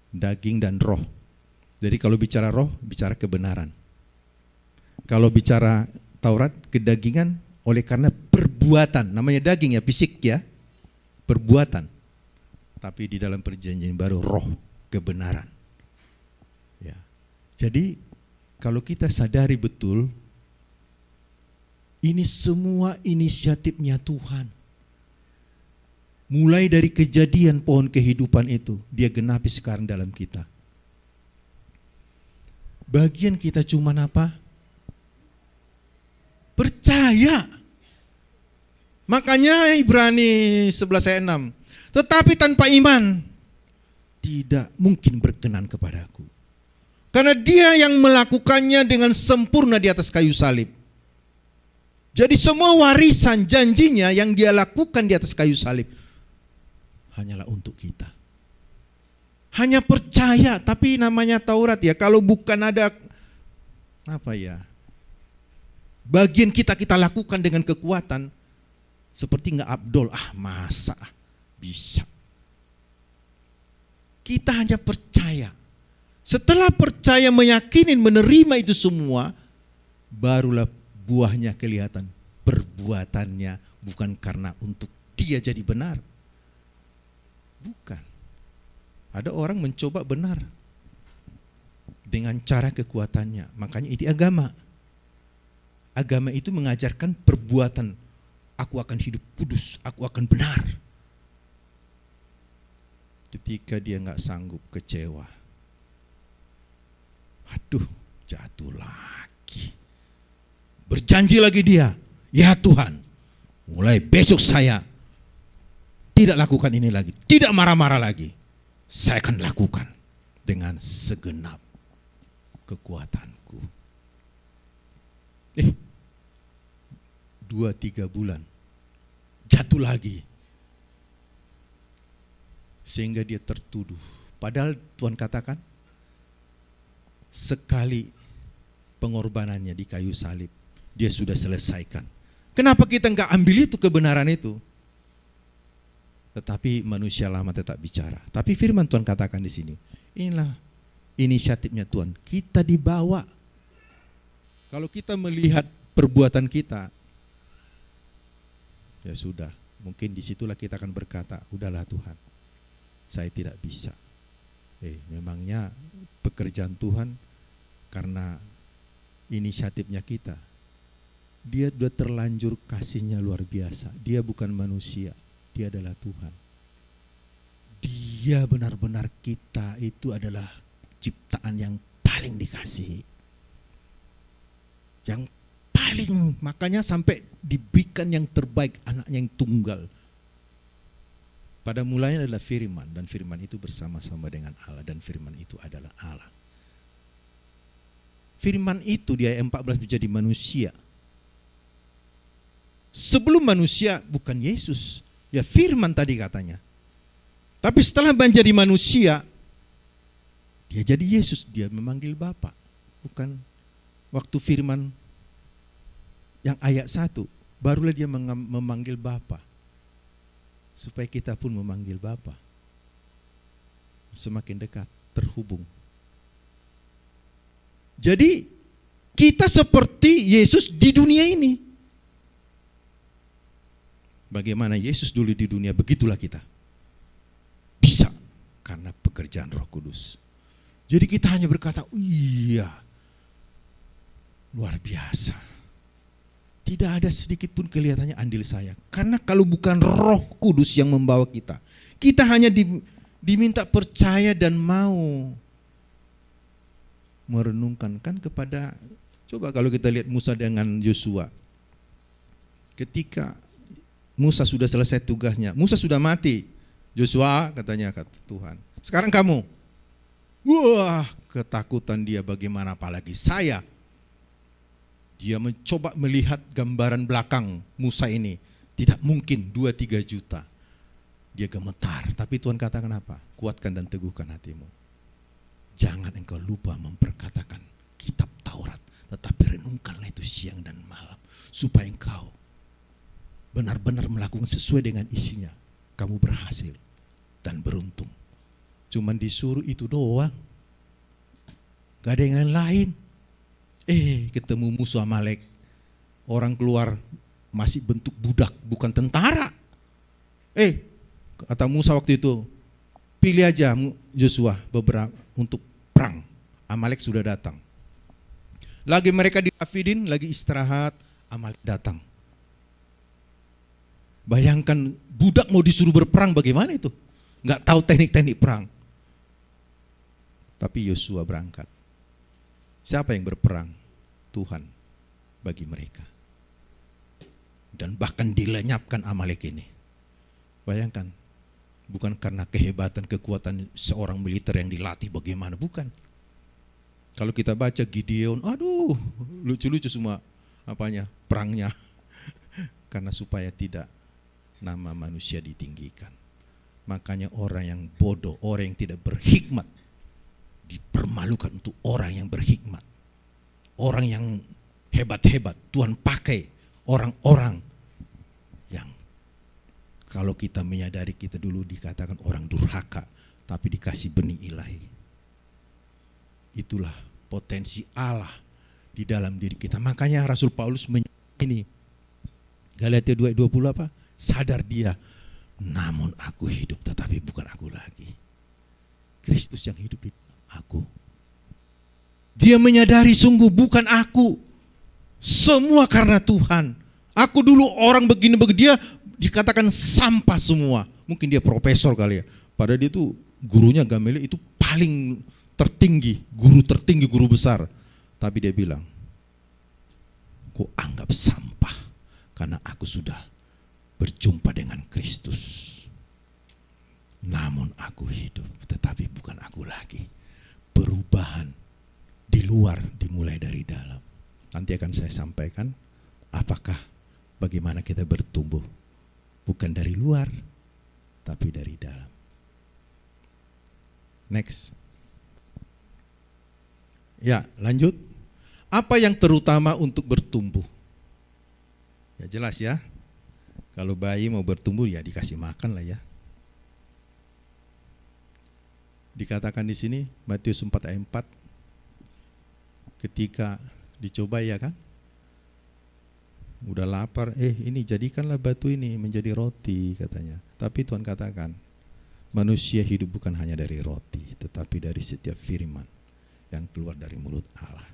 Daging dan roh. Jadi kalau bicara roh, bicara kebenaran. Kalau bicara Taurat, kedagingan oleh karena perbuatan. Namanya daging ya, fisik ya. Perbuatan. Tapi di dalam perjanjian baru roh, kebenaran. Ya. Jadi kalau kita sadari betul, ini semua inisiatifnya Tuhan. Mulai dari kejadian pohon kehidupan itu, dia genapi sekarang dalam kita. Bagian kita cuma apa? Percaya. Makanya Ibrani 11 ayat 6. Tetapi tanpa iman, tidak mungkin berkenan kepadaku. Karena dia yang melakukannya dengan sempurna di atas kayu salib. Jadi semua warisan janjinya yang dia lakukan di atas kayu salib hanyalah untuk kita. Hanya percaya, tapi namanya Taurat ya, kalau bukan ada apa ya, bagian kita lakukan dengan kekuatan, seperti nggak abdol, masa bisa. Kita hanya percaya. Setelah percaya, meyakini, menerima itu semua, barulah buahnya kelihatan. Perbuatannya bukan karena untuk dia jadi benar. Bukan. Ada orang mencoba benar dengan cara kekuatannya. Makanya itu agama. Agama itu mengajarkan perbuatan. Aku akan hidup kudus, aku akan benar. Ketika dia nggak sanggup, kecewa. Aduh, jatuh lagi. Berjanji lagi dia, ya Tuhan, mulai besok saya tidak lakukan ini lagi, tidak marah-marah lagi. Saya akan lakukan dengan segenap kekuatanku. 2-3 bulan, jatuh lagi. Sehingga dia tertuduh. Padahal Tuhan katakan, sekali pengorbanannya di kayu salib, dia sudah selesaikan. Kenapa kita enggak ambil itu kebenaran itu? Tetapi manusia lama tetap bicara. Tapi firman Tuhan katakan di sini, inilah inisiatifnya Tuhan. Kita dibawa. Kalau kita melihat perbuatan kita, ya sudah, mungkin disitulah kita akan berkata, udahlah Tuhan, saya tidak bisa. Memangnya pekerjaan Tuhan karena inisiatifnya kita. Dia sudah terlanjur kasihnya luar biasa. Dia bukan manusia, dia adalah Tuhan. Dia benar-benar kita itu adalah ciptaan yang paling dikasihi. Yang paling, makanya sampai diberikan yang terbaik, anaknya yang tunggal. Pada mulanya adalah firman, dan firman itu bersama-sama dengan Allah, dan firman itu adalah Allah. Firman itu di ayat 14 menjadi manusia. Sebelum manusia bukan Yesus, ya firman tadi katanya. Tapi setelah menjadi manusia, dia jadi Yesus, dia memanggil Bapa. Bukan waktu firman yang ayat 1, barulah dia memanggil Bapa. Supaya kita pun memanggil Bapa. Semakin dekat, terhubung. Jadi kita seperti Yesus di dunia ini. Bagaimana Yesus dulu di dunia, begitulah kita. Bisa karena pekerjaan Roh Kudus. Jadi kita hanya berkata, iya, luar biasa. Tidak ada sedikit pun kelihatannya andil saya. Karena kalau bukan Roh Kudus yang membawa kita, kita hanya diminta percaya dan mau merenungkan. Kan kepada, coba kalau kita lihat Musa dengan Yosua. Ketika Musa sudah selesai tugasnya, Musa sudah mati. Yosua katanya, kata Tuhan, sekarang kamu. Wah, ketakutan dia bagaimana, apalagi saya. Dia mencoba melihat gambaran belakang Musa ini. Tidak mungkin 2-3 juta. Dia gemetar, tapi Tuhan katakan apa? Kuatkan dan teguhkan hatimu. Jangan engkau lupa memperkatakan kitab Taurat, tetapi renungkanlah itu siang dan malam, supaya engkau benar-benar melakukan sesuai dengan isinya. Kamu berhasil dan beruntung. Cuman disuruh itu doang, gak ada yang lain. Ketemu musuh Amalek, orang keluar masih bentuk budak, bukan tentara. Kata Musa waktu itu, pilih aja Yosua beberapa untuk perang. Amalek sudah datang. Lagi mereka di Afidin, lagi istirahat, Amalek datang. Bayangkan budak mau disuruh berperang, bagaimana itu? Nggak tahu teknik-teknik perang. Tapi Yosua berangkat. Siapa yang berperang? Tuhan bagi mereka. Dan bahkan dilenyapkan Amalek ini. Bayangkan, bukan karena kehebatan, kekuatan seorang militer yang dilatih bagaimana, bukan. Kalau kita baca Gideon, aduh, lucu-lucu semua perangnya. Karena supaya tidak nama manusia ditinggikan. Makanya orang yang bodoh, orang yang tidak berhikmat dipermalukan untuk orang yang berhikmat. Orang yang hebat-hebat Tuhan pakai orang-orang yang kalau kita menyadari kita dulu dikatakan orang durhaka, tapi dikasih benih ilahi. Itulah potensi Allah di dalam diri kita. Makanya Rasul Paulus ini Galatia 2:20 sadar dia, namun aku hidup tetapi bukan aku lagi. Kristus yang hidup di aku. Dia menyadari sungguh bukan aku. Semua karena Tuhan. Aku dulu orang begini-begini, dia dikatakan sampah semua. Mungkin dia profesor kali ya. Padahal dia itu gurunya Gamaliel itu paling tertinggi, guru besar. Tapi dia bilang, ku anggap sampah karena aku sudah berjumpa dengan Kristus. Namun aku hidup, tetapi bukan aku lagi. Perubahan di luar dimulai dari dalam. Nanti akan saya sampaikan bagaimana kita bertumbuh. Bukan dari luar, tapi dari dalam. Next. Ya, lanjut. Apa yang terutama untuk bertumbuh? Ya jelas ya. Kalau bayi mau bertumbuh ya dikasih makan lah ya. Dikatakan di sini Matius 4 ayat 4, ketika dicoba ya kan, udah lapar, ini jadikanlah batu ini menjadi roti katanya. Tapi Tuhan katakan, manusia hidup bukan hanya dari roti, tetapi dari setiap firman yang keluar dari mulut Allah.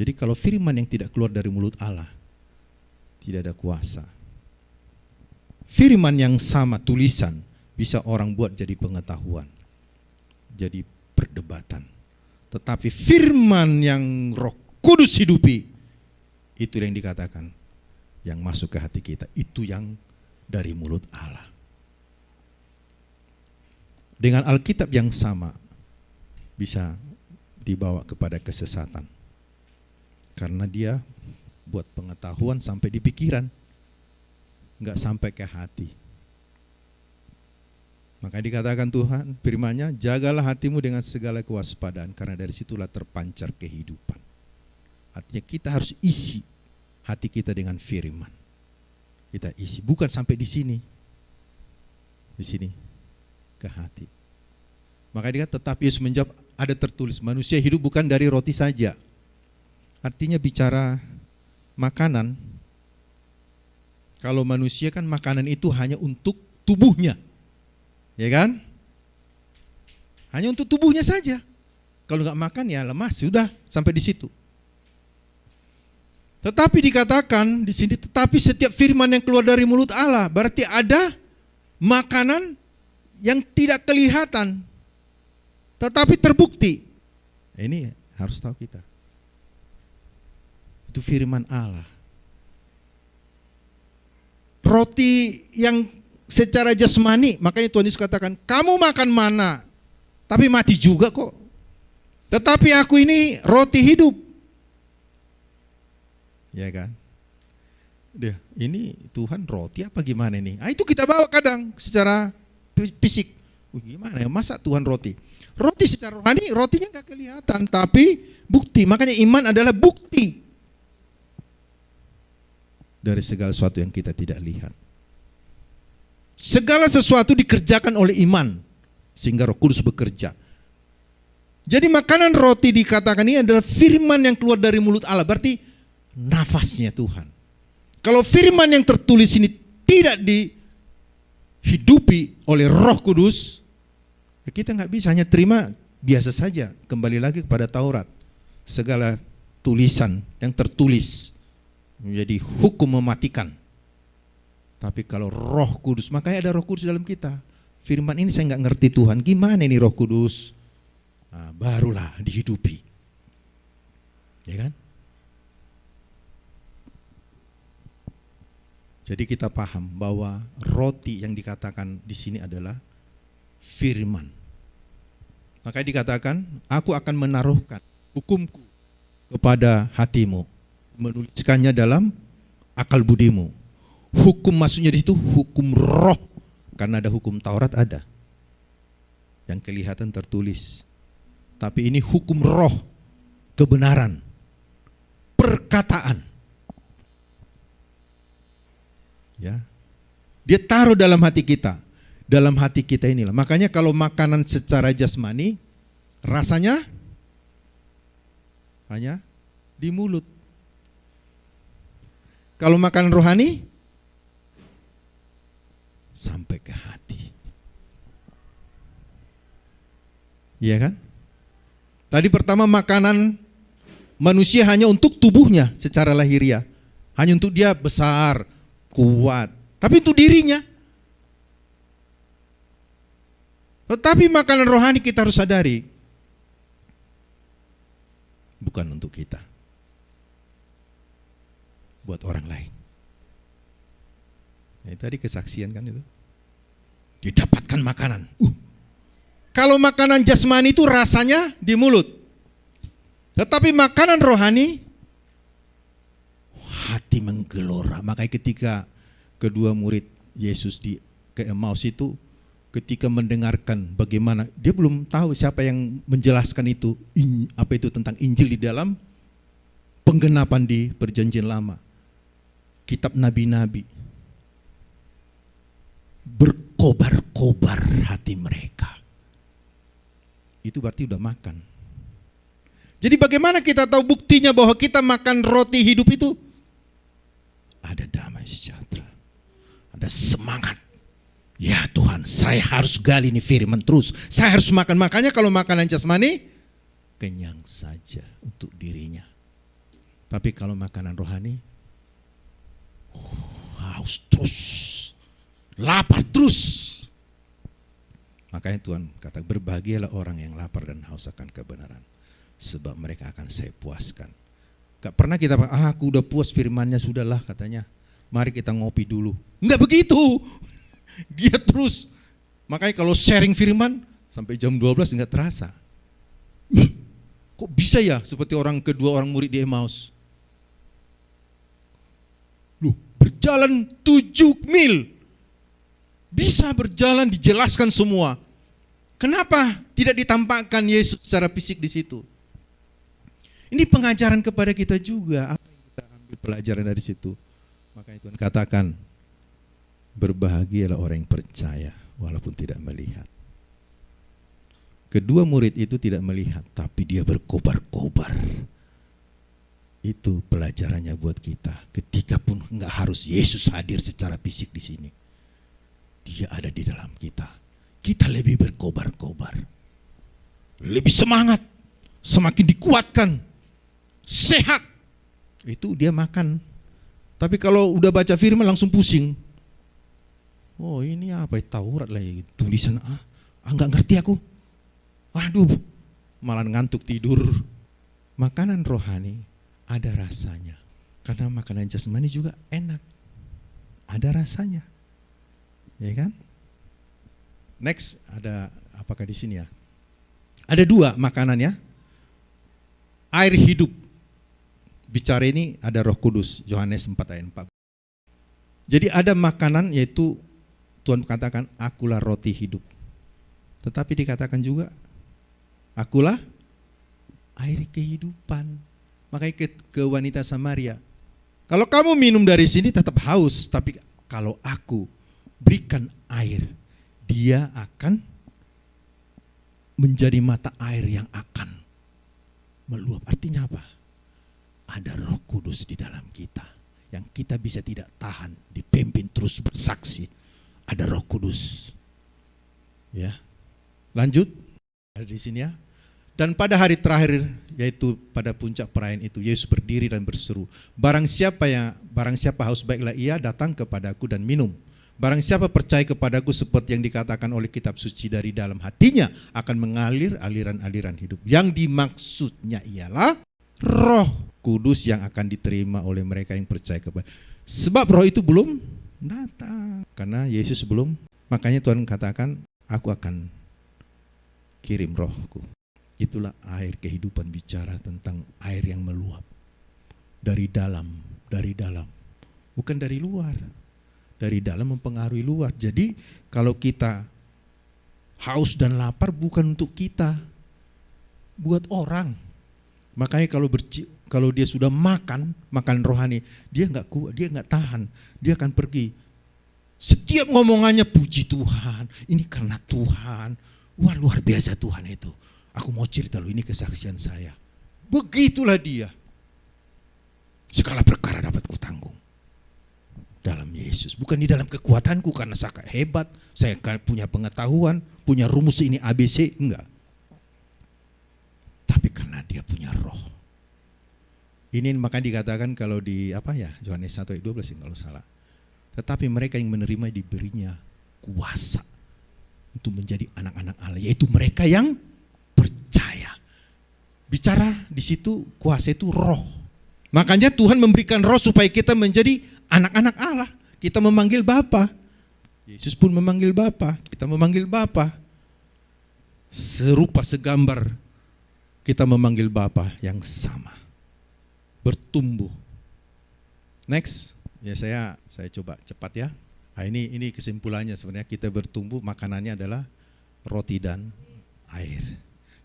Jadi kalau firman yang tidak keluar dari mulut Allah, tidak ada kuasa. Firman yang sama tulisan bisa orang buat jadi pengetahuan, jadi perdebatan. Tetapi firman yang Roh Kudus hidupi, itu yang dikatakan, yang masuk ke hati kita, itu yang dari mulut Allah. Dengan Alkitab yang sama bisa dibawa kepada kesesatan. Karena dia buat pengetahuan sampai di pikiran, enggak sampai ke hati. Maka dikatakan Tuhan firman-Nya, jagalah hatimu dengan segala kewaspadaan, karena dari situlah terpancar kehidupan. Artinya kita harus isi hati kita dengan firman. Kita isi, bukan sampai di sini. Di sini ke hati. Maka dia tetap Yesus menjawab, ada tertulis manusia hidup bukan dari roti saja. Artinya bicara makanan. Kalau manusia kan makanan itu hanya untuk tubuhnya. Ya kan? Hanya untuk tubuhnya saja. Kalau enggak makan ya lemas, sudah sampai di situ. Tetapi dikatakan di sini, tetapi setiap firman yang keluar dari mulut Allah, berarti ada makanan yang tidak kelihatan, tetapi terbukti. Ini harus tahu kita. Itu firman Allah. Roti yang secara jasmani, makanya Tuhan Yesus katakan, kamu makan mana, tapi mati juga kok. Tetapi aku ini roti hidup. Ya kan? Ini Tuhan roti apa gimana nih? Itu kita bawa kadang secara fisik. Gimana ya, masa Tuhan roti? Roti secara rohani, rotinya nggak kelihatan, tapi bukti. Makanya iman adalah bukti dari segala sesuatu yang kita tidak lihat. Segala sesuatu dikerjakan oleh iman, sehingga Roh Kudus bekerja. Jadi makanan roti dikatakan ini adalah firman yang keluar dari mulut Allah, berarti nafasnya Tuhan. Kalau firman yang tertulis ini tidak dihidupi oleh Roh Kudus, ya kita nggak bisa, hanya terima biasa saja. Kembali lagi kepada Taurat, segala tulisan yang tertulis menjadi hukum mematikan. Tapi kalau Roh Kudus, makanya ada Roh Kudus dalam kita. Firman ini saya nggak ngerti Tuhan, gimana ini Roh Kudus? Nah, barulah dihidupi, ya kan? Jadi kita paham bahwa roti yang dikatakan di sini adalah firman. Makanya dikatakan, aku akan menaruhkan hukumku kepada hatimu, menuliskannya dalam akal budimu. Hukum maksudnya di situ hukum roh, karena ada hukum Taurat ada yang kelihatan tertulis. Tapi ini hukum roh, kebenaran, perkataan. Ya, dia taruh dalam hati kita. Dalam hati kita inilah. Makanya kalau makanan secara jasmani, rasanya hanya di mulut. Kalau makanan rohani, sampai ke hati. Iya kan? Tadi pertama makanan manusia hanya untuk tubuhnya secara lahiriah. Hanya untuk dia besar, kuat. Tapi untuk dirinya. Tetapi makanan rohani kita harus sadari, bukan untuk kita, buat orang lain. Ya, tadi kesaksian kan itu, didapatkan makanan. Kalau makanan jasmani itu rasanya di mulut, tetapi makanan rohani hati menggelora. Makanya ketika kedua murid Yesus ke Emmaus itu, ketika mendengarkan bagaimana, dia belum tahu siapa yang menjelaskan itu, apa itu tentang Injil di dalam penggenapan di Perjanjian Lama, kitab nabi-nabi. Berkobar-kobar hati mereka. Itu berarti udah makan. Jadi bagaimana kita tahu buktinya bahwa kita makan roti hidup itu? Ada damai sejahtera, ada semangat. Ya Tuhan, saya harus gali ini firman terus. Saya harus makan. Makanya kalau makanan jasmani, kenyang saja untuk dirinya. Tapi kalau makanan rohani, haus terus, lapar terus. Makanya Tuhan kata, berbahagialah orang yang lapar dan haus akan kebenaran, sebab mereka akan saya puaskan. Gak pernah kita, aku udah puas firmannya, sudahlah katanya, mari kita ngopi dulu. Enggak begitu. Dia terus. Makanya kalau sharing firman sampai jam 12 enggak terasa. Kok bisa ya seperti kedua orang murid di Emmaus? Loh, berjalan 7 mil. Bisa berjalan, dijelaskan semua. Kenapa tidak ditampakkan Yesus secara fisik di situ? Ini pengajaran kepada kita juga. Apa yang kita ambil pelajaran dari situ? Makanya Tuhan katakan, berbahagialah orang yang percaya walaupun tidak melihat. Kedua murid itu tidak melihat, tapi dia berkobar-kobar. Itu pelajarannya buat kita. Ketika pun enggak harus Yesus hadir secara fisik di sini, Dia ada di dalam kita. Kita lebih berkobar-kobar, lebih semangat, semakin dikuatkan, sehat. Itu dia makan. Tapi kalau udah baca firman langsung pusing. Oh ini apa? Taurat lah ya, tulisan nggak ngerti aku. Waduh, malah ngantuk tidur. Makanan rohani ada rasanya. Karena makanan jasmani juga enak, ada rasanya, ya kan? Next ada apakah di sini ya? Ada 2 makanan ya. Air hidup. Bicara ini ada Roh Kudus, Yohanes 4 ayat 4. Jadi ada makanan yaitu Tuhan katakan, akulah roti hidup. Tetapi dikatakan juga Akulah air kehidupan. Makanya ke wanita Samaria, kalau kamu minum dari sini tetap haus, tapi kalau aku berikan air, dia akan menjadi mata air yang akan meluap. Artinya apa? Ada Roh Kudus di dalam kita, yang kita bisa tidak tahan, dipimpin terus bersaksi. Ada Roh Kudus. Ya. Lanjut. Ada di sini ya. Dan pada hari terakhir, yaitu pada puncak perayaan itu, Yesus berdiri dan berseru, barang siapa haus, baiklah ia datang kepadaku dan minum. Barang siapa percaya kepadaku seperti yang dikatakan oleh kitab suci, dari dalam hatinya akan mengalir aliran-aliran hidup. Yang dimaksudnya ialah Roh Kudus yang akan diterima oleh mereka yang percaya kepada. Sebab Roh itu belum datang, karena Yesus belum. Makanya Tuhan katakan, aku akan kirim Rohku. Itulah air kehidupan, bicara tentang air yang meluap dari dalam, bukan dari luar. Dari dalam mempengaruhi luar. Jadi kalau kita haus dan lapar bukan untuk kita, buat orang. Makanya kalau dia sudah makan rohani, dia nggak kuat, dia nggak tahan, dia akan pergi. Setiap ngomongannya puji Tuhan, ini karena Tuhan. Wah, luar biasa Tuhan itu. Aku mau cerita loh, ini kesaksian saya. Begitulah dia. Segala perkara dapat kutanggung dalam Yesus. Bukan di dalam kekuatanku karena saya hebat, saya punya pengetahuan, punya rumus ini ABC, enggak. Tapi karena dia punya Roh. Ini makanya dikatakan kalau di Yohanes 1:12 kalau salah. Tetapi mereka yang menerima diberinya kuasa untuk menjadi anak-anak Allah, yaitu mereka yang percaya. Bicara di situ kuasa itu Roh. Makanya Tuhan memberikan Roh supaya kita menjadi anak-anak Allah. Kita memanggil Bapa. Yesus pun memanggil Bapa. Kita memanggil Bapa. Serupa, segambar. Kita memanggil Bapa yang sama. Bertumbuh. Next. Ya saya coba cepat ya. Nah, ini kesimpulannya sebenarnya, kita bertumbuh, makanannya adalah roti dan air.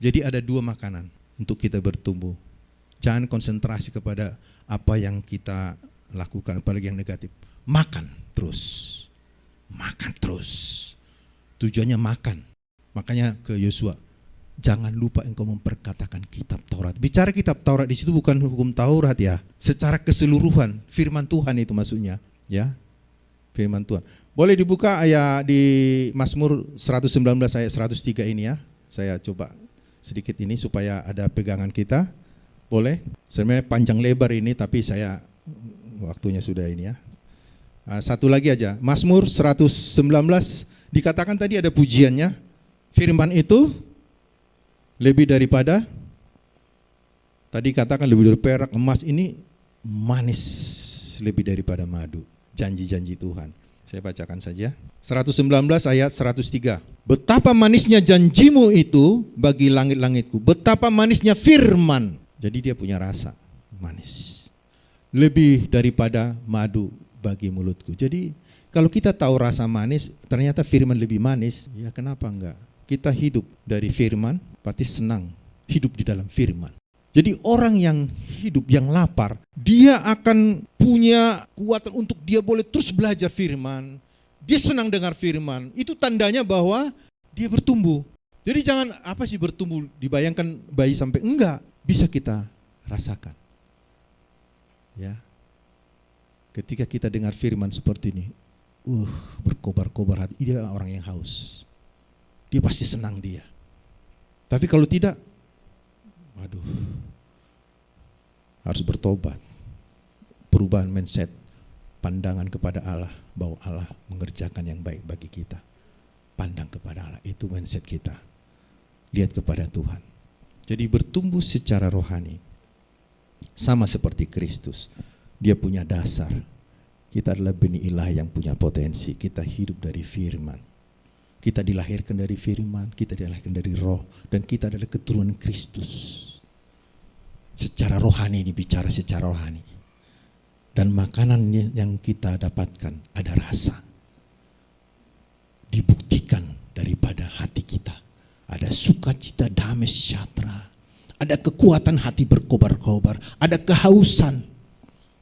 Jadi ada dua makanan untuk kita bertumbuh. Jangan konsentrasi kepada apa yang kita lakukan, apalagi yang negatif. Makan terus. Tujuannya makan. Makanya ke Yosua, jangan lupa engkau memperkatakan kitab Taurat. Bicara kitab Taurat di situ bukan hukum Taurat ya, secara keseluruhan firman Tuhan itu maksudnya, ya. Firman Tuhan. Boleh dibuka ayat di Mazmur 119 ayat 103 ini ya. Saya coba sedikit ini supaya ada pegangan kita. Boleh? Sebenarnya panjang lebar ini, tapi saya waktunya sudah ini ya. Satu lagi aja. Mazmur 119 dikatakan tadi ada pujiannya. Firman itu lebih daripada, tadi katakan lebih dari perak, emas, ini manis lebih daripada madu. Janji-janji Tuhan. Saya bacakan saja. 119 ayat 103. Betapa manisnya janjimu itu bagi langit-langitku. Betapa manisnya firman. Jadi dia punya rasa manis. Lebih daripada madu bagi mulutku. Jadi kalau kita tahu rasa manis, ternyata firman lebih manis. Ya kenapa enggak? Kita hidup dari firman, berarti senang hidup di dalam firman. Jadi orang yang hidup, yang lapar, dia akan punya kekuatan untuk dia boleh terus belajar firman. Dia senang dengar firman. Itu tandanya bahwa dia bertumbuh. Jadi jangan bertumbuh, dibayangkan bayi sampai enggak. Bisa kita rasakan. Ya. Ketika kita dengar firman seperti ini, berkobar-kobar hati. Dia orang yang haus. Dia pasti senang dia. Tapi kalau tidak, harus bertobat. Perubahan mindset, pandangan kepada Allah, bahwa Allah mengerjakan yang baik bagi kita. Pandang kepada Allah, itu mindset kita. Lihat kepada Tuhan. Jadi bertumbuh secara rohani. Sama seperti Kristus. Dia punya dasar. Kita adalah benih ilahi yang punya potensi. Kita hidup dari firman. Kita dilahirkan dari firman, kita dilahirkan dari Roh, dan kita adalah keturunan Kristus. Secara rohani, dibicara secara rohani. Dan makanan yang kita dapatkan ada rasa. Dibuktikan daripada hati kita. Ada suka sukacita, damai sejahtera. Ada kekuatan hati berkobar-kobar, ada kehausan.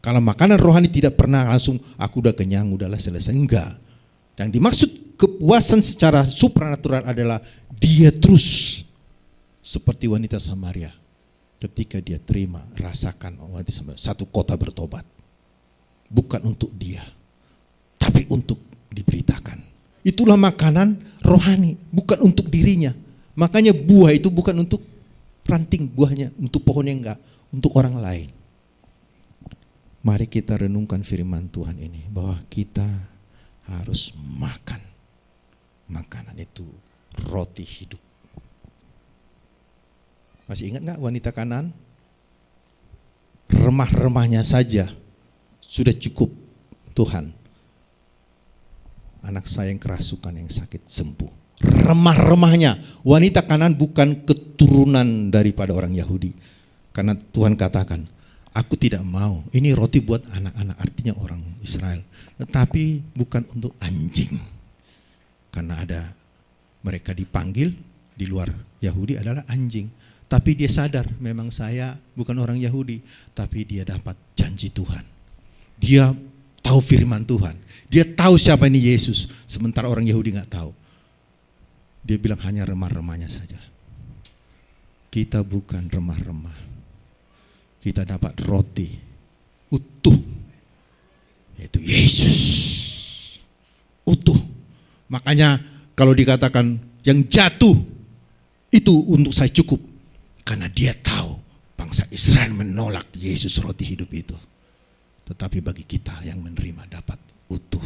Kalau makanan rohani tidak pernah langsung aku udah kenyang, udahlah selesai. Enggak. Yang dimaksud kepuasan secara supranatural adalah dia terus seperti wanita Samaria. Ketika dia terima, rasakan wanita Samaria, satu kota bertobat. Bukan untuk dia, tapi untuk diberitakan. Itulah makanan rohani, bukan untuk dirinya. Makanya buah itu bukan untuk ranting buahnya, untuk pohonnya enggak, untuk orang lain. Mari kita renungkan firman Tuhan ini, bahwa kita harus makan. Makanan itu roti hidup. Masih ingat enggak wanita Kanaan? Remah-remahnya saja sudah cukup Tuhan. Anak saya yang kerasukan, yang sakit sembuh. Remah-remahnya. Wanita Kanaan bukan keturunan daripada orang Yahudi. Karena Tuhan katakan, aku tidak mau. Ini roti buat anak-anak, artinya orang Israel. Tetapi bukan untuk anjing. Karena ada mereka dipanggil di luar Yahudi adalah anjing. Tapi dia sadar, memang saya bukan orang Yahudi. Tapi dia dapat janji Tuhan. Dia tahu firman Tuhan. Dia tahu siapa ini Yesus. Sementara orang Yahudi nggak tahu. Dia bilang hanya remah-remahnya saja. Kita bukan remah-remah. Kita dapat roti utuh. Yaitu Yesus. Utuh. Makanya kalau dikatakan yang jatuh itu untuk saya cukup. Karena dia tahu bangsa Israel menolak Yesus roti hidup itu. Tetapi bagi kita yang menerima dapat utuh.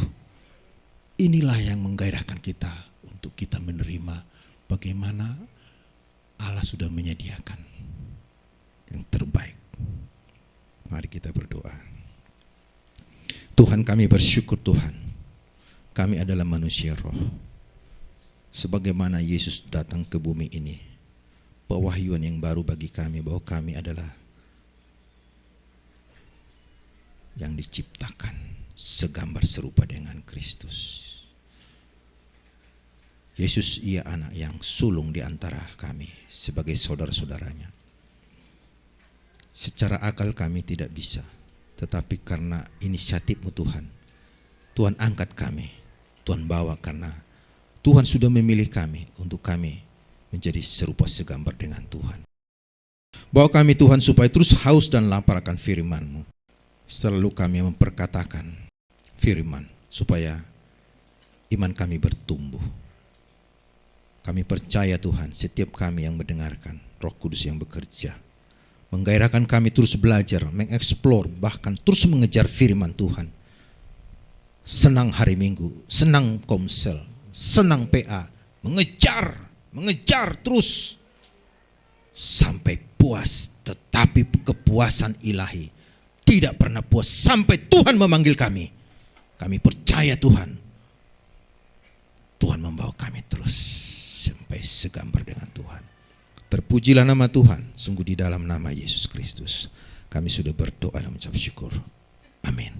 Inilah yang menggairahkan kita untuk kita menerima bagaimana Allah sudah menyediakan yang terbaik. Mari kita berdoa. Tuhan, kami bersyukur Tuhan. Kami adalah manusia roh. Sebagaimana Yesus datang ke bumi ini, pewahyuan yang baru bagi kami bahwa kami adalah yang diciptakan segambar serupa dengan Kristus. Yesus ia anak yang sulung di antara kami sebagai saudara-saudaranya. Secara akal kami tidak bisa, tetapi karena inisiatifmu Tuhan, Tuhan angkat kami, Tuhan bawa karena Tuhan sudah memilih kami untuk kami menjadi serupa segambar dengan Tuhan. Bawa kami Tuhan supaya terus haus dan lapar akan firman-Mu. Selalu kami memperkatakan firman supaya iman kami bertumbuh. Kami percaya Tuhan setiap kami yang mendengarkan Roh Kudus yang bekerja. Menggairahkan kami terus belajar, mengeksplor, bahkan terus mengejar firman Tuhan. Senang hari Minggu, senang komsel, senang PA, mengejar terus sampai puas. Tetapi kepuasan ilahi tidak pernah puas sampai Tuhan memanggil kami. Kami percaya Tuhan. Tuhan membawa kami terus sampai segambar dengan Tuhan. Terpujilah nama Tuhan, sungguh di dalam nama Yesus Kristus. Kami sudah berdoa dan mengucap syukur. Amin.